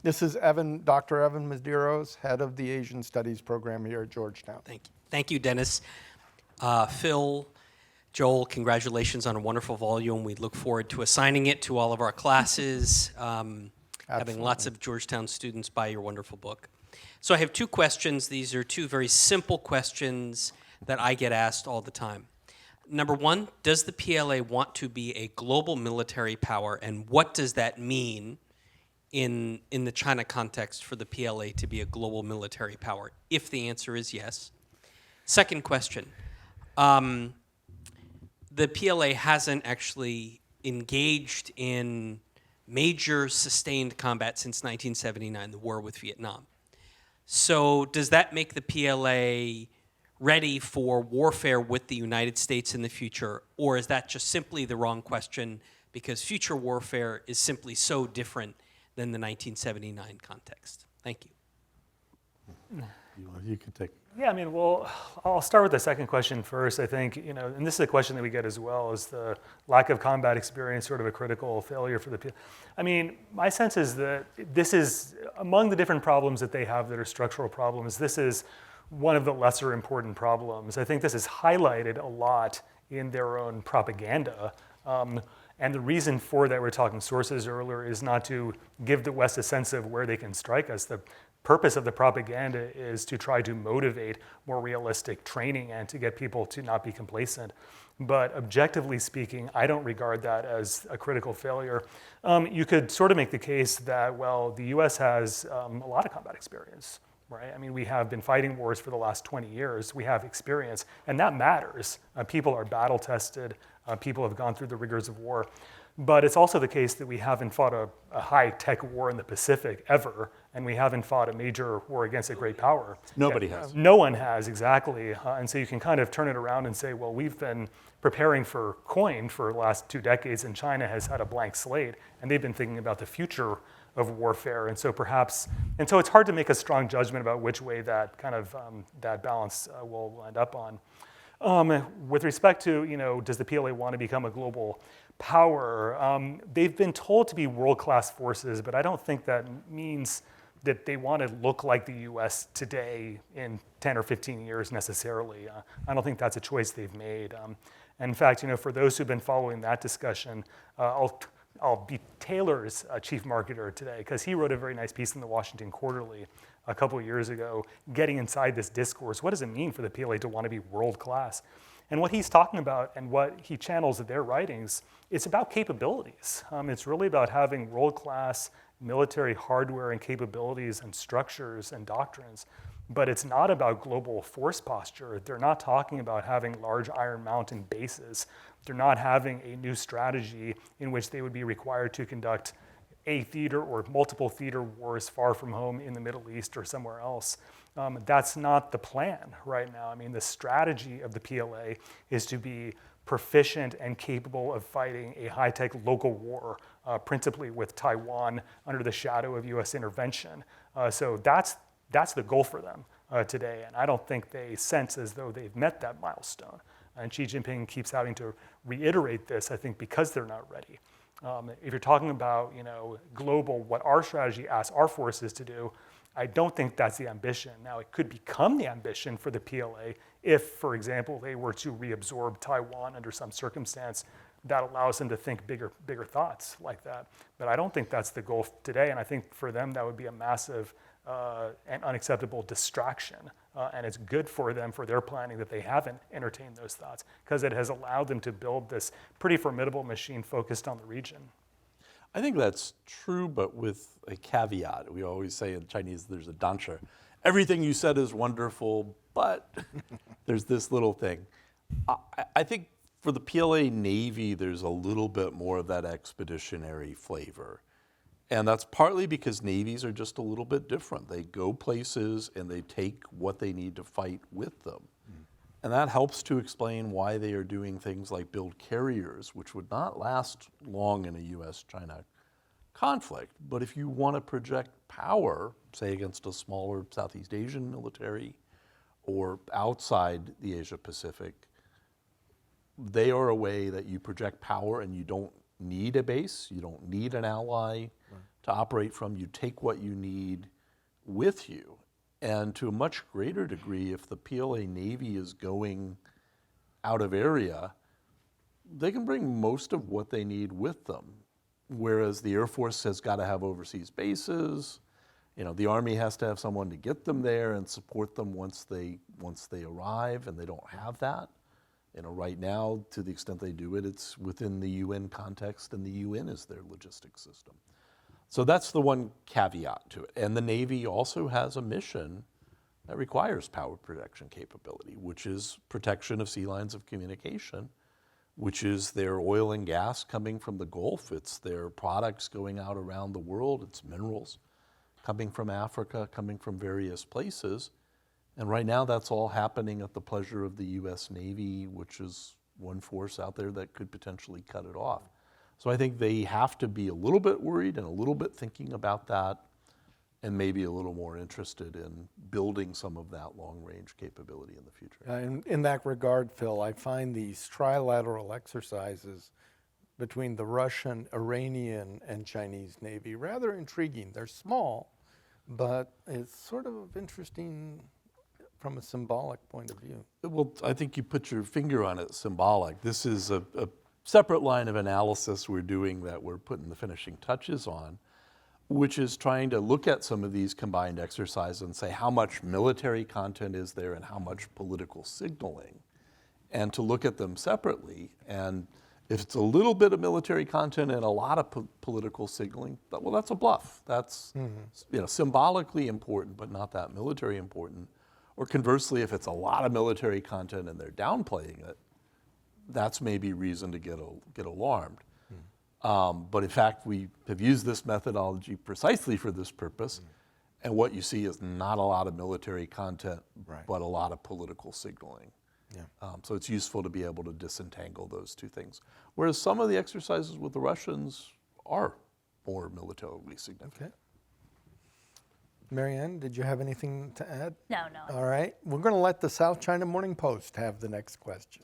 This is Dr. Evan Medeiros, head of the Asian Studies program here at Georgetown. Thank you, Dennis. Phil, Joel, congratulations on a wonderful volume. We look forward to assigning it to all of our classes, having lots of Georgetown students buy your wonderful book. So I have two questions. These are two very simple questions that I get asked all the time. Number one, does the PLA want to be a global military power, and what does that mean in the China context for the PLA to be a global military power? If the answer is yes. Second question, the PLA hasn't actually engaged in major sustained combat since 1979, the war with Vietnam. So does that make the PLA ready for warfare with the United States in the future, or is that just simply the wrong question because future warfare is simply so different than the 1979 context? Thank you. You can take. Yeah, I mean, well, I'll start with the second question first. I think, and this is a question that we get as well, is the lack of combat experience sort of a critical failure for the PLA? I mean, my sense is that this is, among the different problems that they have that are structural problems, this is one of the lesser important problems. I think this is highlighted a lot in their own propaganda. And the reason for that, we were talking sources earlier, is not to give the West a sense of where they can strike us. The purpose of the propaganda is to try to motivate more realistic training and to get people to not be complacent. But objectively speaking, I don't regard that as a critical failure. You could sort of make the case that, well, the US has a lot of combat experience, right? I mean, we have been fighting wars for the last 20 years. We have experience, and that matters. People are battle tested. People have gone through the rigors of war. But it's also the case that we haven't fought a high-tech war in the Pacific ever, and we haven't fought a major war against a great power. Nobody has. No one has, exactly. And so you can kind of turn it around and say, well, we've been preparing for COIN for the last 2 decades, and China has had a blank slate, and they've been thinking about the future of warfare. And so so it's hard to make a strong judgment about which way that kind of, that balance will end up on. With respect to, does the PLA want to become a global power? They've been told to be world-class forces, but I don't think that means that they want to look like the US today in 10 or 15 years necessarily. I don't think that's a choice they've made. And in fact, for those who've been following that discussion, I'll be Taylor's chief marketer today, because he wrote a very nice piece in the Washington Quarterly a couple of years ago, getting inside this discourse. What does it mean for the PLA to want to be world-class? And what he's talking about and what he channels in their writings, it's about capabilities. It's really about having world-class military hardware and capabilities and structures and doctrines. But it's not about global force posture. They're not talking about having large Iron Mountain bases. They're not having a new strategy in which they would be required to conduct a theater or multiple theater wars far from home in the Middle East or somewhere else. That's not the plan right now. I mean, the strategy of the PLA is to be proficient and capable of fighting a high-tech local war, principally with Taiwan under the shadow of US intervention. So that's the goal for them today, and I don't think they sense as though they've met that milestone. And Xi Jinping keeps having to reiterate this, I think, because they're not ready. If you're talking about, global, what our strategy asks our forces to do, I don't think that's the ambition. Now, it could become the ambition for the PLA if, for example, they were to reabsorb Taiwan under some circumstance that allows them to think bigger thoughts like that. But I don't think that's the goal today, and I think for them that would be a massive and unacceptable distraction. And it's good for them, for their planning, that they haven't entertained those thoughts, because it has allowed them to build this pretty formidable machine focused on the region. I think that's true, but with a caveat. We always say in Chinese, there's a danshi. Everything you said is wonderful, but there's this little thing. I think for the PLA Navy, there's a little bit more of that expeditionary flavor. And that's partly because navies are just a little bit different. They go places and they take what they need to fight with them. And that helps to explain why they are doing things like build carriers, which would not last long in a US-China conflict. But if you want to project power, say against a smaller Southeast Asian military or outside the Asia-Pacific, they are a way that you project power and you don't need a base, you don't need an ally to operate from. You take what you need with you. And to a much greater degree, if the PLA Navy is going out of area, they can bring most of what they need with them. Whereas the Air Force has got to have overseas bases, the Army has to have someone to get them there and support them once they arrive, and they don't have that. Right now, to the extent they do it, it's within the UN context, and the UN is their logistics system. So that's the one caveat to it. And the Navy also has a mission that requires power protection capability, which is protection of sea lines of communication, which is their oil and gas coming from the Gulf. It's their products going out around the world. It's minerals coming from Africa, coming from various places. And right now that's all happening at the pleasure of the US Navy, which is one force out there that could potentially cut it off. So I think they have to be a little bit worried and a little bit thinking about that, and maybe a little more interested in building some of that long-range capability in the future. In that regard, Phil, I find these trilateral exercises between the Russian, Iranian, and Chinese Navy rather intriguing. They're small, but it's sort of interesting from a symbolic point of view. Well, I think you put your finger on it, symbolic. This is a separate line of analysis we're doing that we're putting the finishing touches on, which is trying to look at some of these combined exercises and say how much military content is there and how much political signaling, and to look at them separately. And if it's a little bit of military content and a lot of political signaling, well, that's a bluff. That's symbolically important, but not that military important. Or conversely, if it's a lot of military content and they're downplaying it, that's maybe reason to get alarmed. But in fact, we have used this methodology precisely for this purpose, and what you see is not a lot of military content, but a lot of political signaling. So it's useful to be able to disentangle those two things. Whereas some of the exercises with the Russians are more militarily significant. Okay. Marianne, did you have anything to add? No. All right. We're going to let the South China Morning Post have the next question.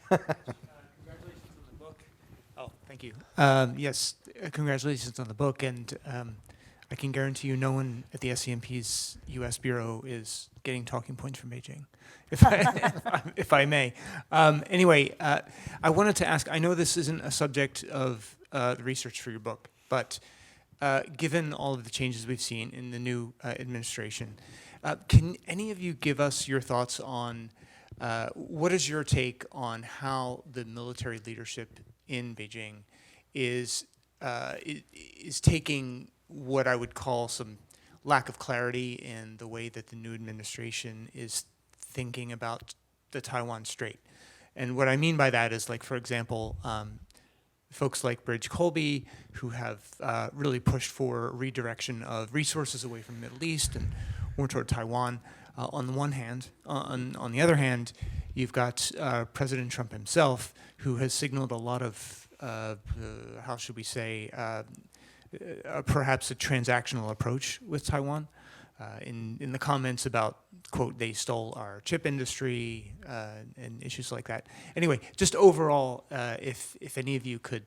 Congratulations on the book. Oh, thank you. Yes, congratulations on the book, and I can guarantee you no one at the SCMP's U.S. Bureau is getting talking points from Beijing, if I may. Anyway, I wanted to ask, I know this isn't a subject of the research for your book, but given all of the changes we've seen in the new administration, can any of you give us your thoughts on what is your take on how the military leadership in Beijing is taking what I would call some lack of clarity in the way that the new administration is thinking about the Taiwan Strait? And what I mean by that is, like, for example, folks like Bridge Colby, who have really pushed for redirection of resources away from the Middle East and more toward Taiwan. On the one hand, on the other hand, you've got President Trump himself, who has signaled a lot of, how should we say, perhaps a transactional approach with Taiwan. In the comments about, quote, they stole our chip industry and issues like that. Anyway, just overall, if any of you could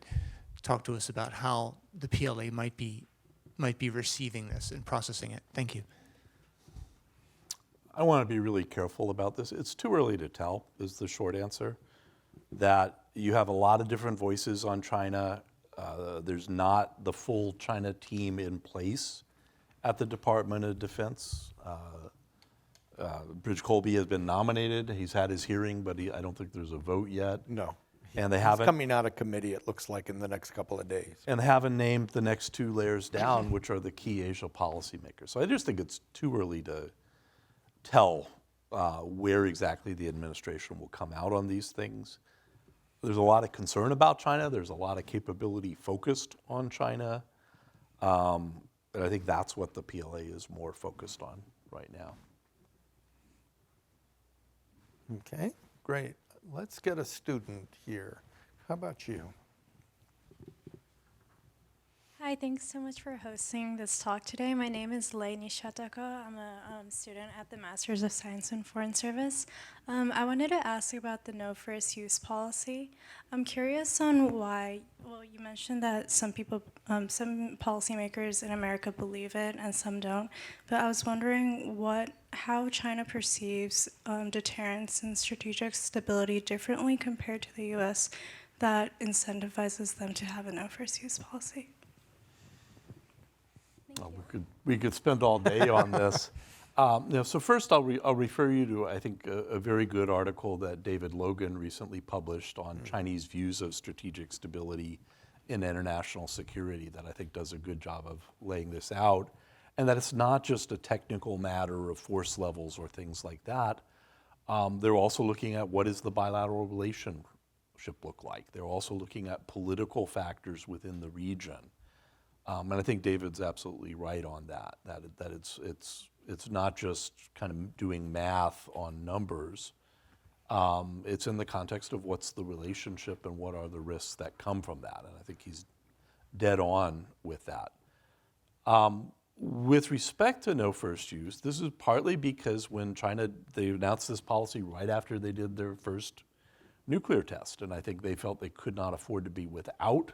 talk to us about how the PLA might be receiving this and processing it. Thank you. I want to be really careful about this. It's too early to tell, is the short answer. That you have a lot of different voices on China. There's not the full China team in place at the Department of Defense. Bridge Colby has been nominated. He's had his hearing, but I don't think there's a vote yet. No. And they It's haven't coming out of committee, it looks like, in the next couple of days. and haven't named the next 2 layers down, which are the key Asia policymakers. So I just think it's too early to tell where exactly the administration will come out on these things. There's a lot of concern about China. There's a lot of capability focused on China. And I think that's what the PLA is more focused on right now. Okay, great. Let's get a student here. How about you? Hi, thanks so much for hosting this talk today. My name is Lei Nishataka. I'm a student at the Masters of Science in Foreign Service. I wanted to ask about the no first use policy. I'm curious on why, well, you mentioned that some people, some policymakers in America believe it and some don't, but I was wondering how China perceives deterrence and strategic stability differently compared to the US that incentivizes them to have a no first use policy. Well, we could spend all day on this. So first I'll refer you to, I think, a very good article that David Logan recently published on Chinese views of strategic stability in international security that I think does a good job of laying this out. And that it's not just a technical matter of force levels or things like that. They're also looking at what does the bilateral relationship look like. They're also looking at political factors within the region. And I think David's absolutely right on that it's not just kind of doing math on numbers. It's in the context of what's the relationship and what are the risks that come from that. And I think he's dead on with that. With respect to no first use, this is partly because when China, they announced this policy right after they did their first nuclear test. And I think they felt they could not afford to be without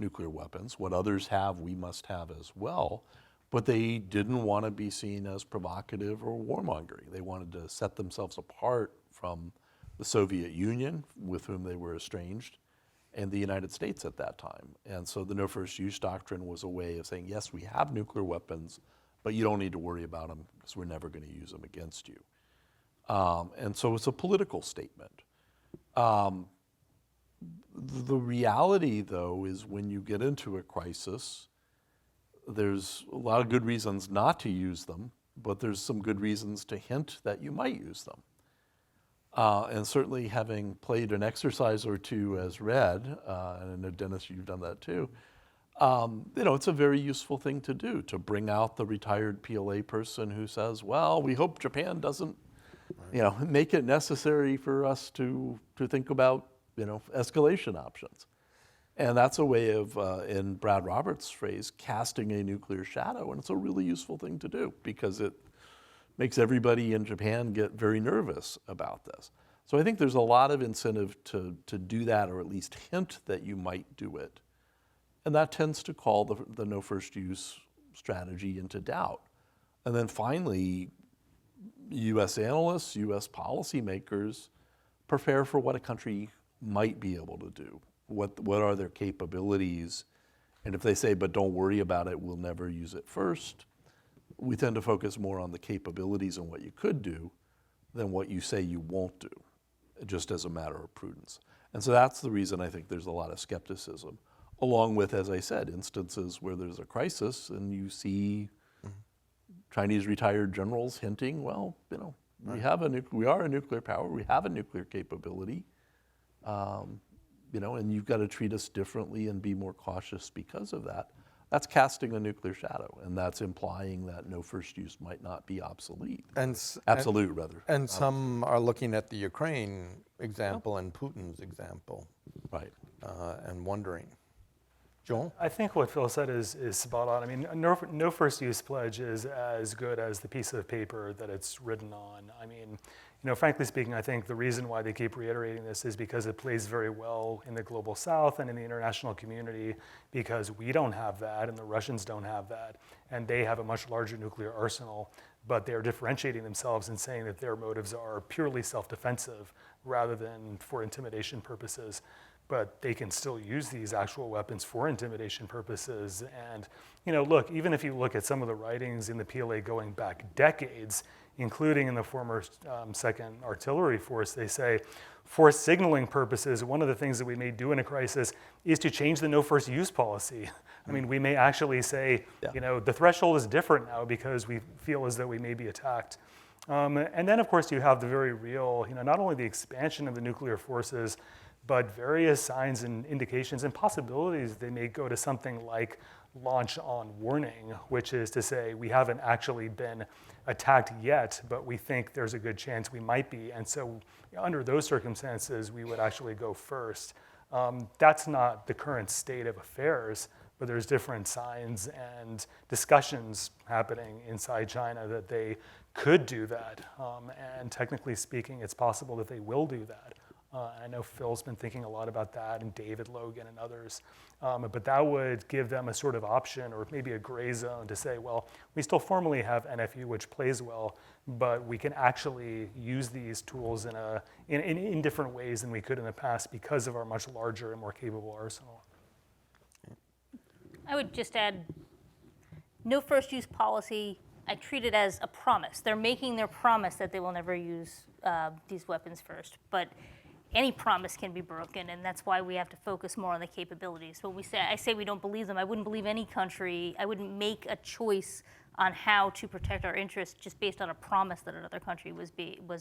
nuclear weapons. What others have, we must have as well. But they didn't want to be seen as provocative or warmongering. They wanted to set themselves apart from the Soviet Union, with whom they were estranged, and the United States at that time. And so the no first use doctrine was a way of saying, yes, we have nuclear weapons, but you don't need to worry about them because we're never going to use them against you. And so it's a political statement. The reality, though, is when you get into a crisis, there's a lot of good reasons not to use them, but there's some good reasons to hint that you might use them. And certainly having played an exercise or two as Red, and I know, Dennis, you've done that too, it's a very useful thing to do, to bring out the retired PLA person who says, well, we hope Japan doesn't make it necessary for us to think about escalation options. And that's a way of, in Brad Roberts' phrase, casting a nuclear shadow. And it's a really useful thing to do because it makes everybody in Japan get very nervous about this. So I think there's a lot of incentive to do that, or at least hint that you might do it. And that tends to call the no first use strategy into doubt. And then finally, US analysts, US policymakers prepare for what a country might be able to do. What are their capabilities? And if they say, but don't worry about it, we'll never use it first, we tend to focus more on the capabilities and what you could do than what you say you won't do, just as a matter of prudence. And so that's the reason I think there's a lot of skepticism, along with, as I said, instances where there's a crisis and you see Chinese retired generals hinting, well, we are a nuclear power, we have a nuclear capability, and you've got to treat us differently and be more cautious because of that. That's casting a nuclear shadow, and that's implying that no first use might not be obsolete. Absolute, rather. And some are looking at the Ukraine example and Putin's example. Right. And wondering. Joel? I think what Phil said is spot on. I mean, no first use pledge is as good as the piece of paper that it's written on. I mean, frankly speaking, I think the reason why they keep reiterating this is because it plays very well in the global south and in the international community, because we don't have that and the Russians don't have that, and they have a much larger nuclear arsenal, but they're differentiating themselves and saying that their motives are purely self-defensive rather than for intimidation purposes. But they can still use these actual weapons for intimidation purposes. And, look, even if you look at some of the writings in the PLA going back decades, including in the former 2nd Artillery Force. They say, for signaling purposes, one of the things that we may do in a crisis is to change the no first use policy. I mean, we may actually say, the threshold is different now because we feel as though we may be attacked. And then, of course, you have the very real, not only the expansion of the nuclear forces, but various signs and indications and possibilities they may go to something like launch on warning, which is to say we haven't actually been attacked yet, but we think there's a good chance we might be. And so under those circumstances, we would actually go first. That's not the current state of affairs, but there's different signs and discussions happening inside China that they could do that. And technically speaking, it's possible that they will do that. I know Phil's been thinking a lot about that, and David Logan and others. But that would give them a sort of option or maybe a gray zone to say, well, we still formally have NFU, which plays well, but we can actually use these tools in different ways than we could in the past because of our much larger and more capable arsenal. I would just add, no first use policy, I treat it as a promise. They're making their promise that they will never use these weapons first. But any promise can be broken, and that's why we have to focus more on the capabilities. When I say we don't believe them, I wouldn't believe any country. I wouldn't make a choice on how to protect our interests just based on a promise that another country was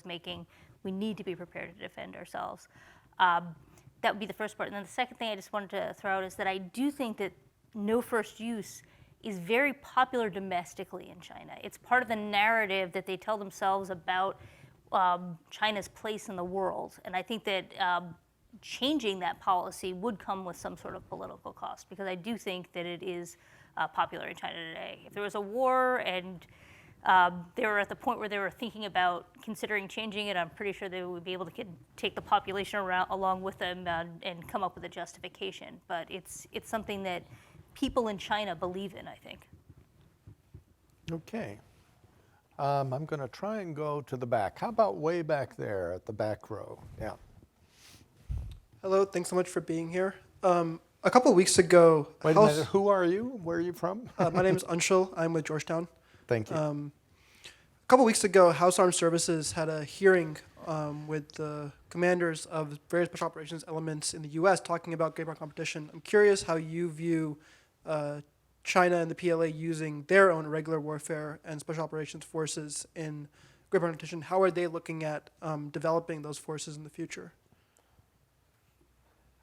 making. We need to be prepared to defend ourselves. That would be the first part. And then the second thing I just wanted to throw out is that I do think that no first use is very popular domestically in China. It's part of the narrative that they tell themselves about China's place in the world. And I think that changing that policy would come with some sort of political cost, because I do think that it is popular in China today. If there was a war and they were at the point where they were thinking about considering changing it, I'm pretty sure they would be able to take the population along with them and come up with a justification. But it's something that people in China believe in, I think. Okay. I'm going to try and go to the back. How about way back there at the back row? Yeah. Hello, thanks so much for being here. A couple of weeks ago, Wait a minute. Who are you? Where are you from? my name is Anshul. I'm with Georgetown. Thank you. A couple of weeks ago, House Armed Services had a hearing with the commanders of various special operations elements in the U.S. talking about Great Power competition. I'm curious how you view China and the PLA using their own regular warfare and special operations forces in Great Power competition. How are they looking at developing those forces in the future?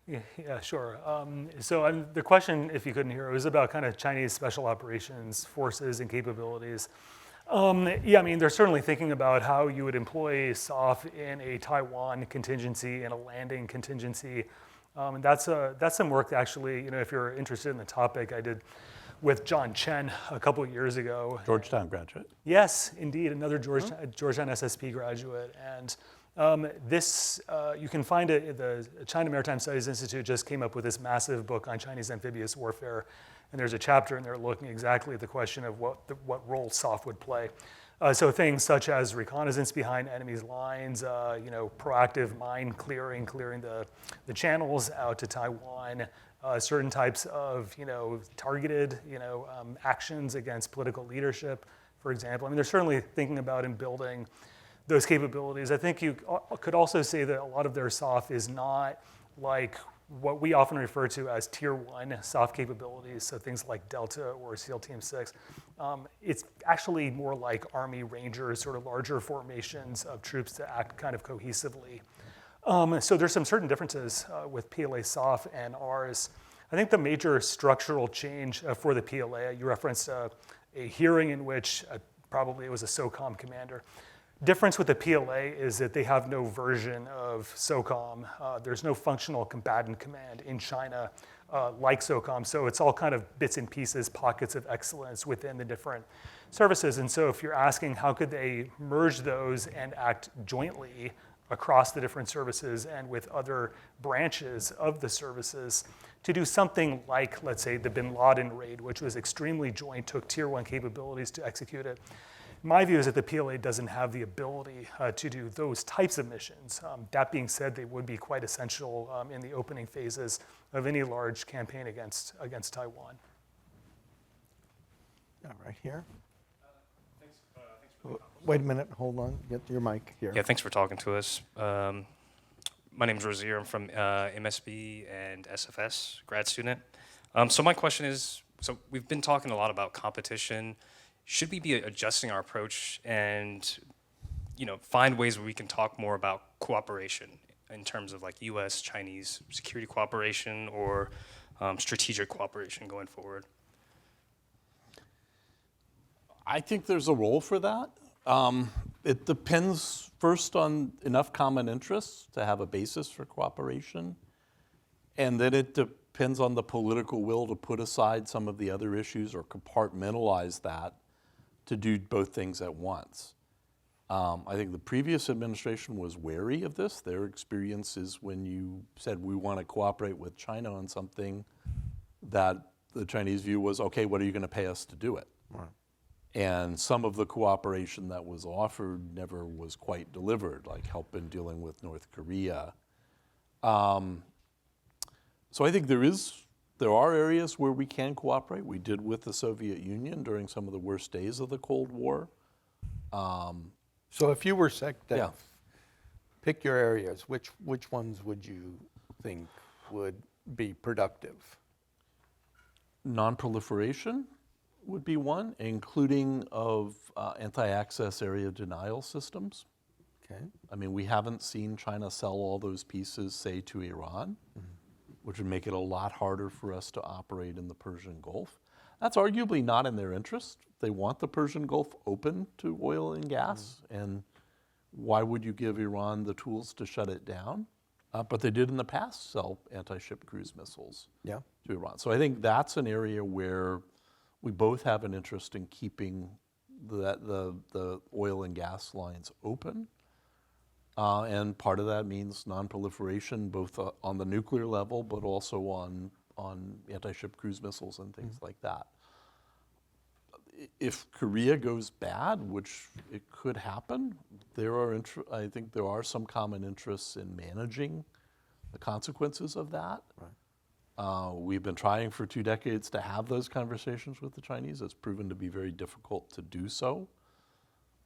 Yeah, sure. So the question, if you couldn't hear, it was about kind of Chinese special operations forces and capabilities. Yeah, I mean, they're certainly thinking about how you would employ SOF in a Taiwan contingency and a landing contingency. And that's some work, actually, if you're interested in the topic, I did with John Chen a couple of years ago. Georgetown graduate. Yes, indeed, another Georgetown SSP graduate. And this, you can find it, the China Maritime Studies Institute just came up with this massive book on Chinese amphibious warfare. And there's a chapter in there looking exactly at the question of what role SOF would play. So things such as reconnaissance behind enemy's lines, proactive mine clearing the channels out to Taiwan, certain types of, targeted, actions against political leadership, for example. I mean, they're certainly thinking about and building those capabilities. I think you could also say that a lot of their SOF is not like what we often refer to as Tier 1 SOF capabilities, so things like Delta or SEAL Team 6. It's actually more like Army Rangers, sort of larger formations of troops that act kind of cohesively. So there's some certain differences with PLA SOF and ours. I think the major structural change for the PLA, you referenced a hearing in which probably it was a SOCOM commander. Difference with the PLA is that they have no version of SOCOM. There's no functional combatant command in China like SOCOM. So it's all kind of bits and pieces, pockets of excellence within the different services. And so if you're asking how could they merge those and act jointly across the different services and with other branches of the services to do something like, let's say, the Bin Laden raid, which was extremely joint, took Tier 1 capabilities to execute it. My view is that the PLA doesn't have the ability to do those types of missions. That being said, they would be quite essential in the opening phases of any large campaign against Taiwan. Yeah, right here. Thanks for Wait a minute, hold on, get your mic here. Yeah, thanks for talking to us. My name's Rozier. I'm from MSB and SFS, grad student. So my question is, so we've been talking a lot about competition. Should we be adjusting our approach and, find ways where we can talk more about cooperation in terms of like U.S.-Chinese security cooperation or strategic cooperation going forward? I think there's a role for that. It depends first on enough common interests to have a basis for cooperation, and then it depends on the political will to put aside some of the other issues or compartmentalize that to do both things at once. I think the previous administration was wary of this. Their experience is when you said we want to cooperate with China on something, that the Chinese view was, okay, what are you going to pay us to do it? Right. And some of the cooperation that was offered never was quite delivered, like help in dealing with North Korea. So I think there are areas where we can cooperate. We did with the Soviet Union during some of the worst days of the Cold War. So if you were SecDef, Yeah. pick your areas. Which ones would you think would be productive? Non-proliferation would be one, including of anti-access area denial systems. Okay. I mean, we haven't seen China sell all those pieces, say, to Iran, which would make it a lot harder for us to operate in the Persian Gulf. That's arguably not in their interest. They want the Persian Gulf open to oil and gas, and why would you give Iran the tools to shut it down? But they did in the past sell anti-ship cruise missiles Yeah. to Iran. So I think that's an area where we both have an interest in keeping the oil and gas lines open. And part of that means non-proliferation, both on the nuclear level, but also on anti-ship cruise missiles and things like that. If Korea goes bad, which it could happen, I think there are some common interests in managing the consequences of that. Right. We've been trying for 2 decades to have those conversations with the Chinese. It's proven to be very difficult to do so.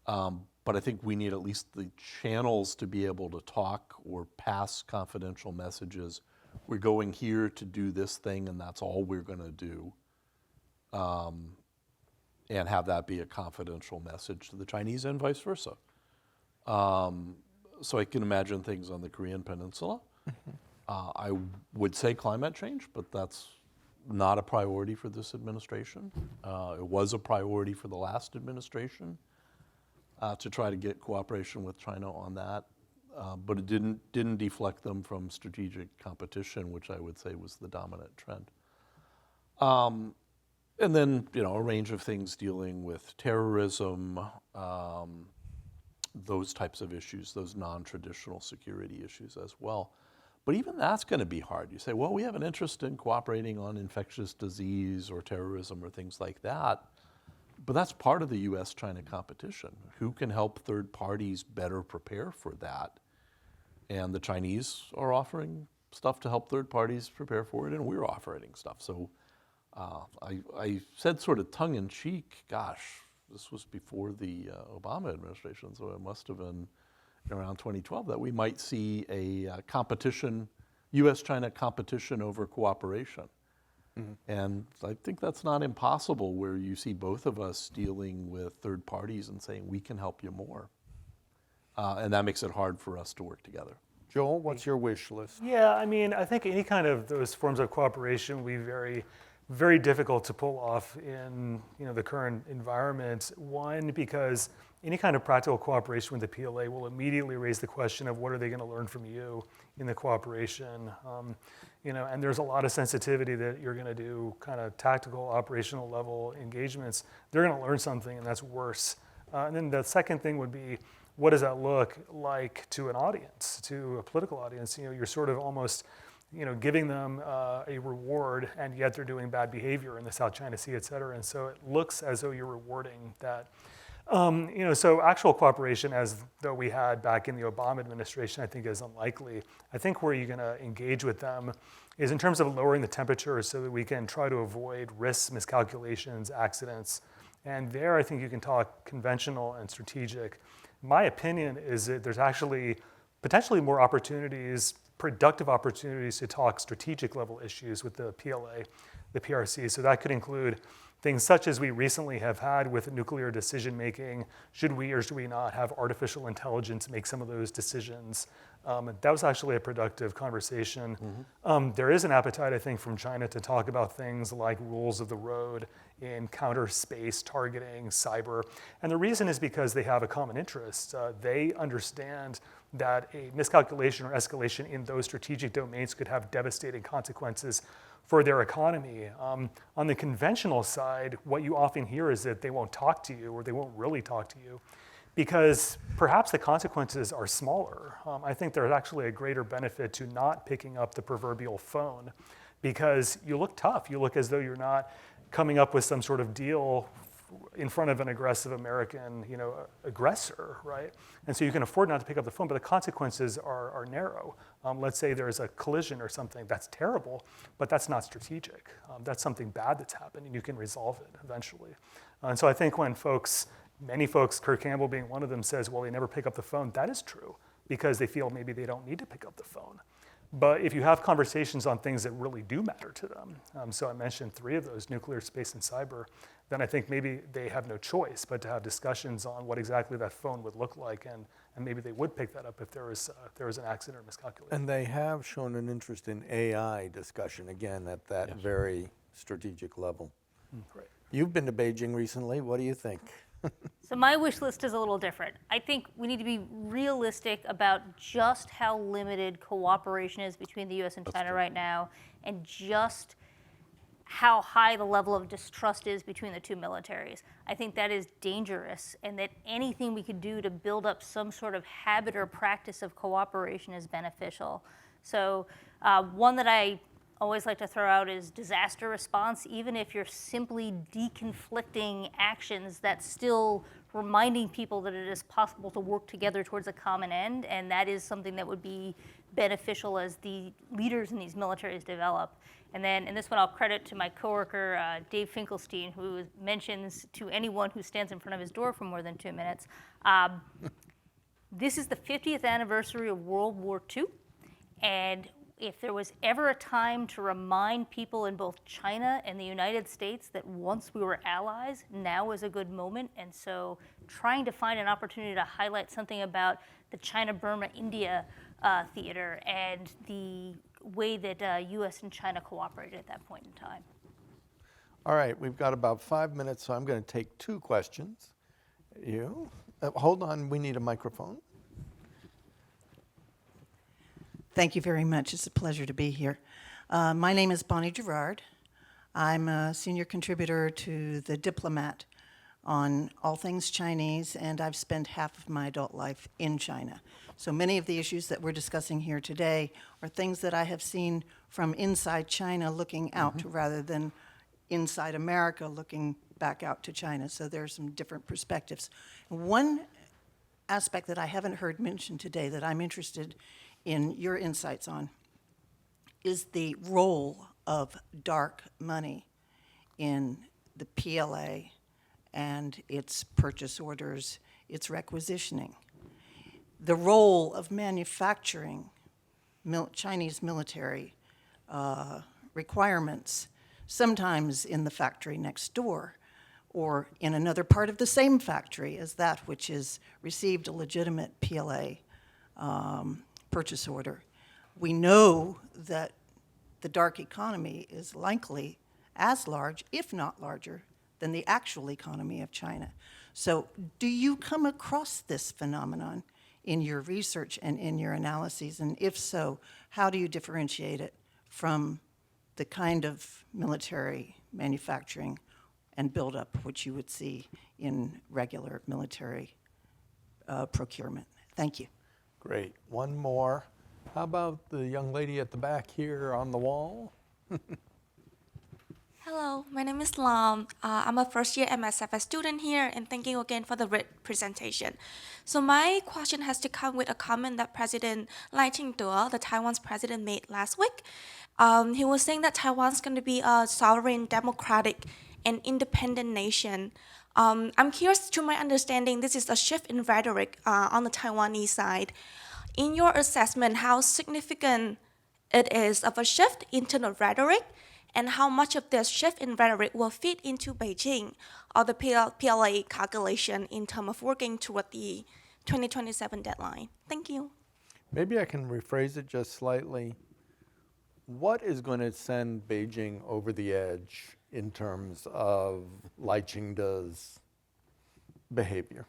But I think we need at least the channels to be able to talk or pass confidential messages. We're going here to do this thing, and that's all we're going to do. And have that be a confidential message to the Chinese and vice versa. So I can imagine things on the Korean Peninsula. I would say climate change, but that's not a priority for this administration. It was a priority for the last administration to try to get cooperation with China on that. But it didn't deflect them from strategic competition, which I would say was the dominant trend. And then, a range of things dealing with terrorism, those types of issues, those non-traditional security issues as well. But even that's going to be hard. You say, well, we have an interest in cooperating on infectious disease or terrorism or things like that. But that's part of the U.S.-China competition. Who can help third parties better prepare for that? And the Chinese are offering stuff to help third parties prepare for it, and we're offering stuff. So I said sort of tongue-in-cheek, gosh, this was before the Obama administration, so it must have been around 2012, that we might see a competition, U.S.-China competition over cooperation. And I think that's not impossible, where you see both of us dealing with third parties and saying, we can help you more. And that makes it hard for us to work together. Joel, what's your wish list? Yeah, I mean, I think any kind of those forms of cooperation will be very, very difficult to pull off in the current environment. One, because any kind of practical cooperation with the PLA will immediately raise the question of what are they going to learn from you in the cooperation. And there's a lot of sensitivity that you're going to do kind of tactical, operational level engagements. They're going to learn something, and that's worse. And then the second thing would be, what does that look like to an audience, to a political audience? You're sort of almost, giving them a reward, and yet they're doing bad behavior in the South China Sea, et cetera. And so it looks as though you're rewarding that. So actual cooperation, as though we had back in the Obama administration, I think is unlikely. I think where you're going to engage with them is in terms of lowering the temperature so that we can try to avoid risks, miscalculations, accidents, And there, I think you can talk conventional and strategic. My opinion is that there's actually potentially more opportunities, productive opportunities to talk strategic level issues with the PLA, the PRC. So that could include things such as we recently have had with nuclear decision making. Should we or should we not have artificial intelligence make some of those decisions? That was actually a productive conversation. There is an appetite, I think, from China to talk about things like rules of the road in counter space targeting, cyber. And the reason is because they have a common interest. They understand that a miscalculation or escalation in those strategic domains could have devastating consequences for their economy. On the conventional side, what you often hear is that they won't talk to you or they won't really talk to you because perhaps the consequences are smaller. I think there's actually a greater benefit to not picking up the proverbial phone because you look tough. You look as though you're not coming up with some sort of deal in front of an aggressive American, aggressor, right? And so you can afford not to pick up the phone, but the consequences are narrow. Let's say there's a collision or something, that's terrible, but that's not strategic. That's something bad that's happened, and you can resolve it eventually. And so I think when many folks, Kurt Campbell being one of them, says, well, they never pick up the phone, that is true, because they feel maybe they don't need to pick up the phone. But if you have conversations on things that really do matter to them, so I mentioned 3 of those, nuclear, space, and cyber, then I think maybe they have no choice but to have discussions on what exactly that phone would look like, and maybe they would pick that up if there was an accident or miscalculation. And they have shown an interest in AI discussion, again, at that very strategic level. Right. You've been to Beijing recently. What do you think? So my wish list is a little different. I think we need to be realistic about just how limited cooperation is between the U.S. and China right now, and just how high the level of distrust is between the two militaries. I think that is dangerous, and that anything we could do to build up some sort of habit or practice of cooperation is beneficial. So one that I always like to throw out is disaster response. Even if you're simply deconflicting actions, that's still reminding people that it is possible to work together towards a common end, and that is something that would be beneficial as the leaders in these militaries develop. And then, in this one, I'll credit to my coworker, Dave Finkelstein, who mentions to anyone who stands in front of his door for more than 2 minutes, this is the 50th anniversary of World War II, and if there was ever a time to remind people in both China and the United States that once we were allies, now is a good moment. And so trying to find an opportunity to highlight something about the China-Burma-India theater and the way that US and China cooperated at that point in time. All right, we've got about 5 minutes, so I'm going to take 2 questions. Hold on, we need a microphone. Thank you very much. It's a pleasure to be here. My name is Bonnie Gerard. I'm a senior contributor to The Diplomat on all things Chinese, and I've spent half of my adult life in China. So many of the issues that we're discussing here today are things that I have seen from inside China looking out rather than inside America looking back out to China. So there are some different perspectives. One aspect that I haven't heard mentioned today that I'm interested in your insights on is the role of dark money in the PLA and its purchase orders, its requisitioning. The role of manufacturing Chinese military requirements, sometimes in the factory next door or in another part of the same factory as that which has received a legitimate PLA purchase order. We know that the dark economy is likely as large, if not larger, than the actual economy of China. So do you come across this phenomenon in your research and in your analyses? And if so, how do you differentiate it from the kind of military manufacturing and buildup which you would see in regular military procurement? Thank you. Great. One more. How about the young lady at the back here on the wall? Hello, my name is Lam. I'm a first-year MSFS student here, and thank you again for the great presentation. So my question has to come with a comment that President Lai Ching-te, the Taiwan's president, made last week. He was saying that Taiwan's going to be a sovereign, democratic, and independent nation I'm curious, to my understanding, this is a shift in rhetoric on the Taiwanese side. In your assessment, how significant it is of a shift in terms of rhetoric, and how much of this shift in rhetoric will fit into Beijing or the PLA calculation in terms of working toward the 2027 deadline? Thank you. Maybe I can rephrase it just slightly. What is going to send Beijing over the edge in terms of Lai Ching-de's behavior?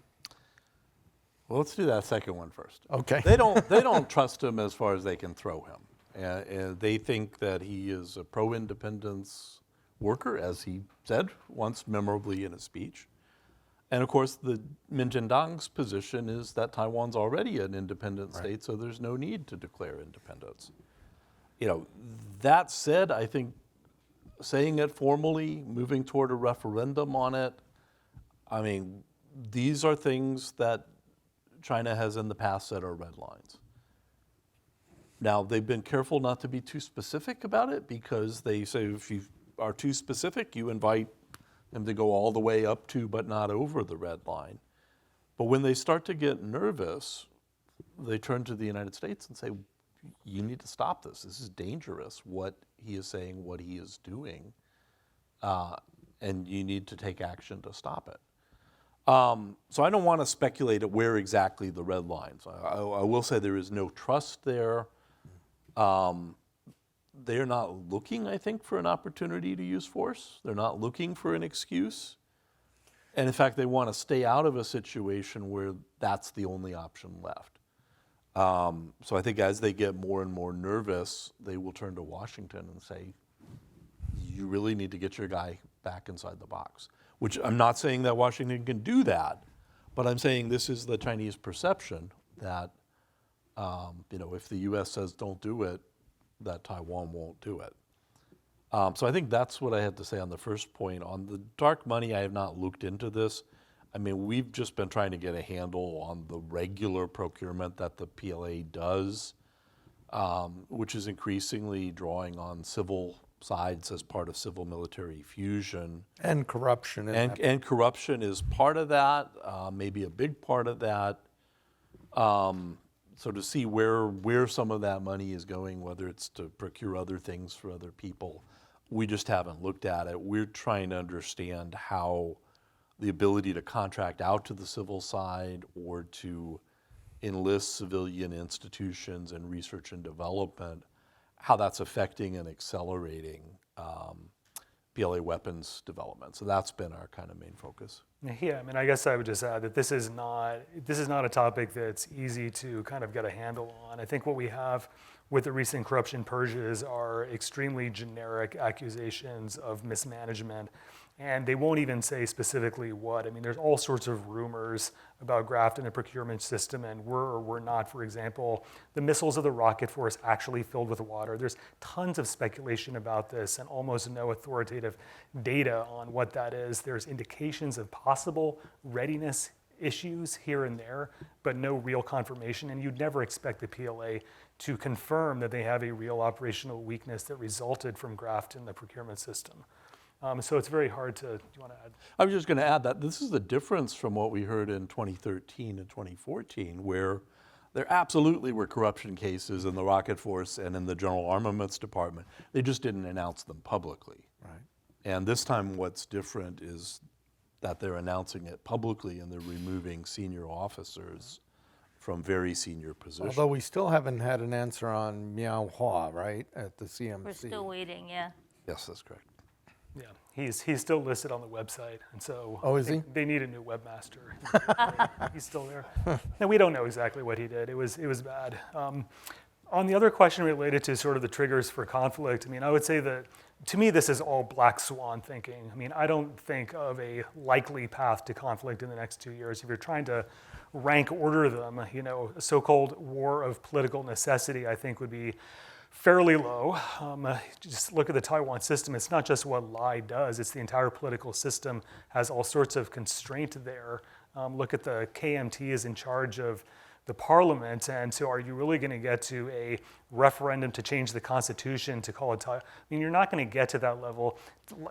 Well, let's do that second one first. Okay. They don't trust him as far as they can throw him. And they think that he is a pro-independence worker, as he said once memorably in a speech. And of course, the Min Zhendang's position is that Taiwan's already an independent state, so there's no need to declare independence. You know, that said, I think saying it formally, moving toward a referendum on it, I mean, these are things that China has in the past said are red lines. Now, they've been careful not to be too specific about it, because they say if you are too specific, you invite them to go all the way up to but not over the red line. But when they start to get nervous, they turn to the United States and say, you need to stop this. This is dangerous, what he is saying, what he is doing, and you need to take action to stop it. So I don't want to speculate at where exactly the red lines. I will say there is no trust there. They're not looking, I think, for an opportunity to use force. They're not looking for an excuse. And in fact, they want to stay out of a situation where that's the only option left. So I think as they get more and more nervous, they will turn to Washington and say, you really need to get your guy back inside the box. Which I'm not saying that Washington can do that, but I'm saying this is the Chinese perception that, if the U.S. says don't do it, that Taiwan won't do it. So I think that's what I had to say on the first point. On the dark money, I have not looked into this. I mean, we've just been trying to get a handle on the regular procurement that the PLA does, which is increasingly drawing on civil sides as part of civil-military fusion. And corruption. And corruption is part of that, maybe a big part of that. So to see where some of that money is going, whether it's to procure other things for other people, we just haven't looked at it. We're trying to understand how the ability to contract out to the civil side or to enlist civilian institutions in research and development, how that's affecting and accelerating PLA weapons development. So that's been our kind of main focus. Yeah, I mean, I guess I would just add that this is not a topic that's easy to kind of get a handle on. I think what we have with the recent corruption purges are extremely generic accusations of mismanagement, and they won't even say specifically what. I mean, there's all sorts of rumors about graft in the procurement system, and were or were not, for example, the missiles of the rocket force actually filled with water. There's tons of speculation about this and almost no authoritative data on what that is. There's indications of possible readiness issues here and there, but no real confirmation, and you'd never expect the PLA to confirm that they have a real operational weakness that resulted from graft in the procurement system. So it's very hard to, do you want to add? I was just going to add that this is the difference from what we heard in 2013 and 2014, where there absolutely were corruption cases in the Rocket Force and in the General Armaments Department. They just didn't announce them publicly. Right. And this time what's different is that they're announcing it publicly and they're removing senior officers from very senior positions. Although we still haven't had an answer on Miao Hua, right, at the CMC. We're still waiting, yeah. Yes, that's correct. Yeah, he's still listed on the website, and so Oh, is he? they need a new webmaster. He's still there. And we don't know exactly what he did. It was bad. On the other question related to sort of the triggers for conflict, I mean, I would say that to me this is all black swan thinking. I mean, I don't think of a likely path to conflict in the next 2 years. If you're trying to rank order them, a so-called war of political necessity, I think would be fairly low. Just look at the Taiwan system. It's not just what Lai does, it's the entire political system has all sorts of constraint there. Look at the KMT is in charge of the parliament. And so are you really going to get to a referendum to change the constitution to call it I mean, you're not going to get to that level.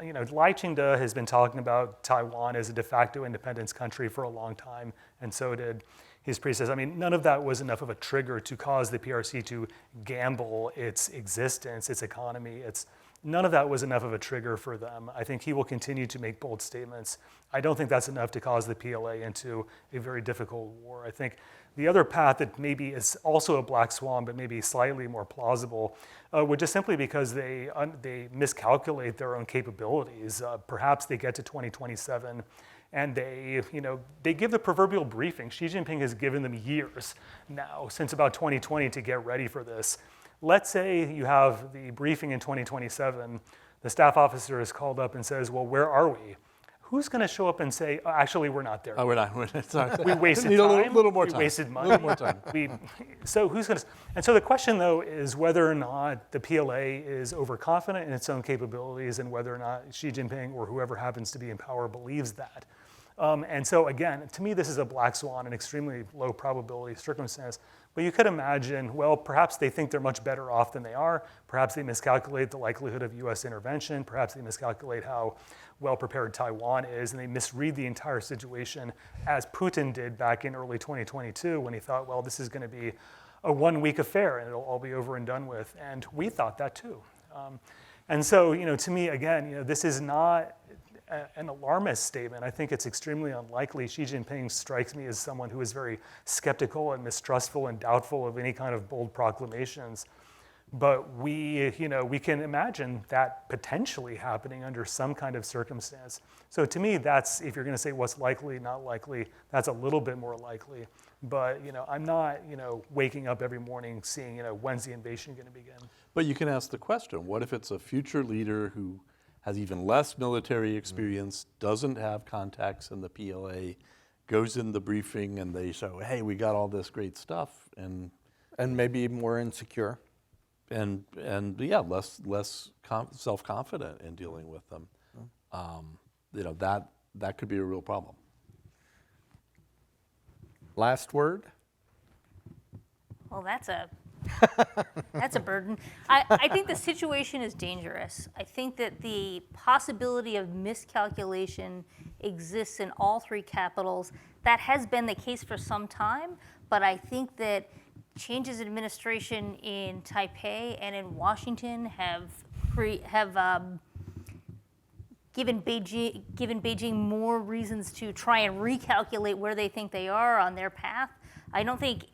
You know, Lai Ching-te has been talking about Taiwan as a de facto independence country for a long time, and so did his predecessor. I mean, none of that was enough of a trigger to cause the PRC to gamble its existence, its economy, none of that was enough of a trigger for them. I think he will continue to make bold statements. I don't think that's enough to cause the PLA into a very difficult war. I think the other path that maybe is also a black swan, but maybe slightly more plausible, would just simply because they miscalculate their own capabilities. Perhaps they get to 2027 and they give the proverbial briefing. Xi Jinping has given them years now, since about 2020, to get ready for this. Let's say you have the briefing in 2027, the staff officer is called up and says, well, where are we? Who's going to show up and say, oh, actually, we're not there? Oh, we're not. Sorry. We wasted Need time. a little more time. We wasted money. A little more time. So who's going to? And so the question, though, is whether or not the PLA is overconfident in its own capabilities, and whether or not Xi Jinping or whoever happens to be in power believes that. And so again, to me, this is a black swan, an extremely low probability circumstance. But you could imagine, well, perhaps they think they're much better off than they are. Perhaps they miscalculate the likelihood of US intervention. Perhaps they miscalculate how well prepared Taiwan is, and they misread the entire situation, as Putin did back in early 2022 when he thought, well, this is going to be a one-week affair and it'll all be over and done with. And we thought that too. And so, to me, again, this is not an alarmist statement. I think it's extremely unlikely. Xi Jinping strikes me as someone who is very skeptical and mistrustful and doubtful of any kind of bold proclamations. But we can imagine that potentially happening under some kind of circumstance. So to me, that's, if you're going to say what's likely, not likely, that's a little bit more likely. But I'm not waking up every morning seeing when's the invasion going to begin. But you can ask the question: what if it's a future leader who has even less military experience, doesn't have contacts in the PLA, goes in the briefing and they say, hey, we got all this great stuff, and maybe more insecure. and yeah, less self-confident in dealing with them. That could be a real problem. Last word? Well, that's a burden. I think the situation is dangerous. I think that the possibility of miscalculation exists in all three capitals. That has been the case for some time, but I think that changes in administration in Taipei and in Washington have given Beijing more reasons to try and recalculate where they think they are on their path. I don't think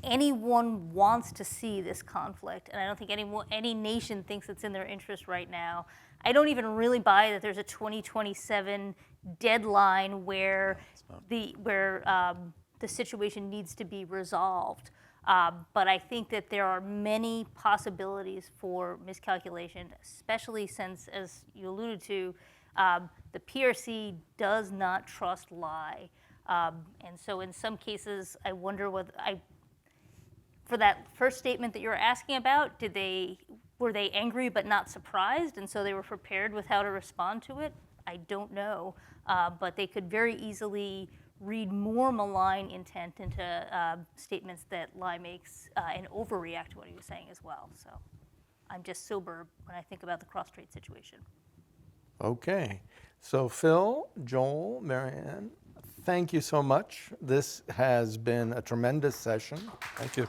anyone wants to see this conflict, and I don't think any nation thinks it's in their interest right now. I don't even really buy that there's a 2027 deadline where the situation needs to be resolved. But I think that there are many possibilities for miscalculation, especially since, as you alluded to, the PRC does not trust Lai. And so in some cases, I wonder whether for that first statement that you were asking about, were they angry but not surprised, and so they were prepared with how to respond to it? I don't know, but they could very easily read more malign intent into statements that Lai makes and overreact to what he was saying as well. So I'm just sober when I think about the cross-strait situation. Okay. So Phil, Joel, Marianne, thank you so much. This has been a tremendous session. Thank you.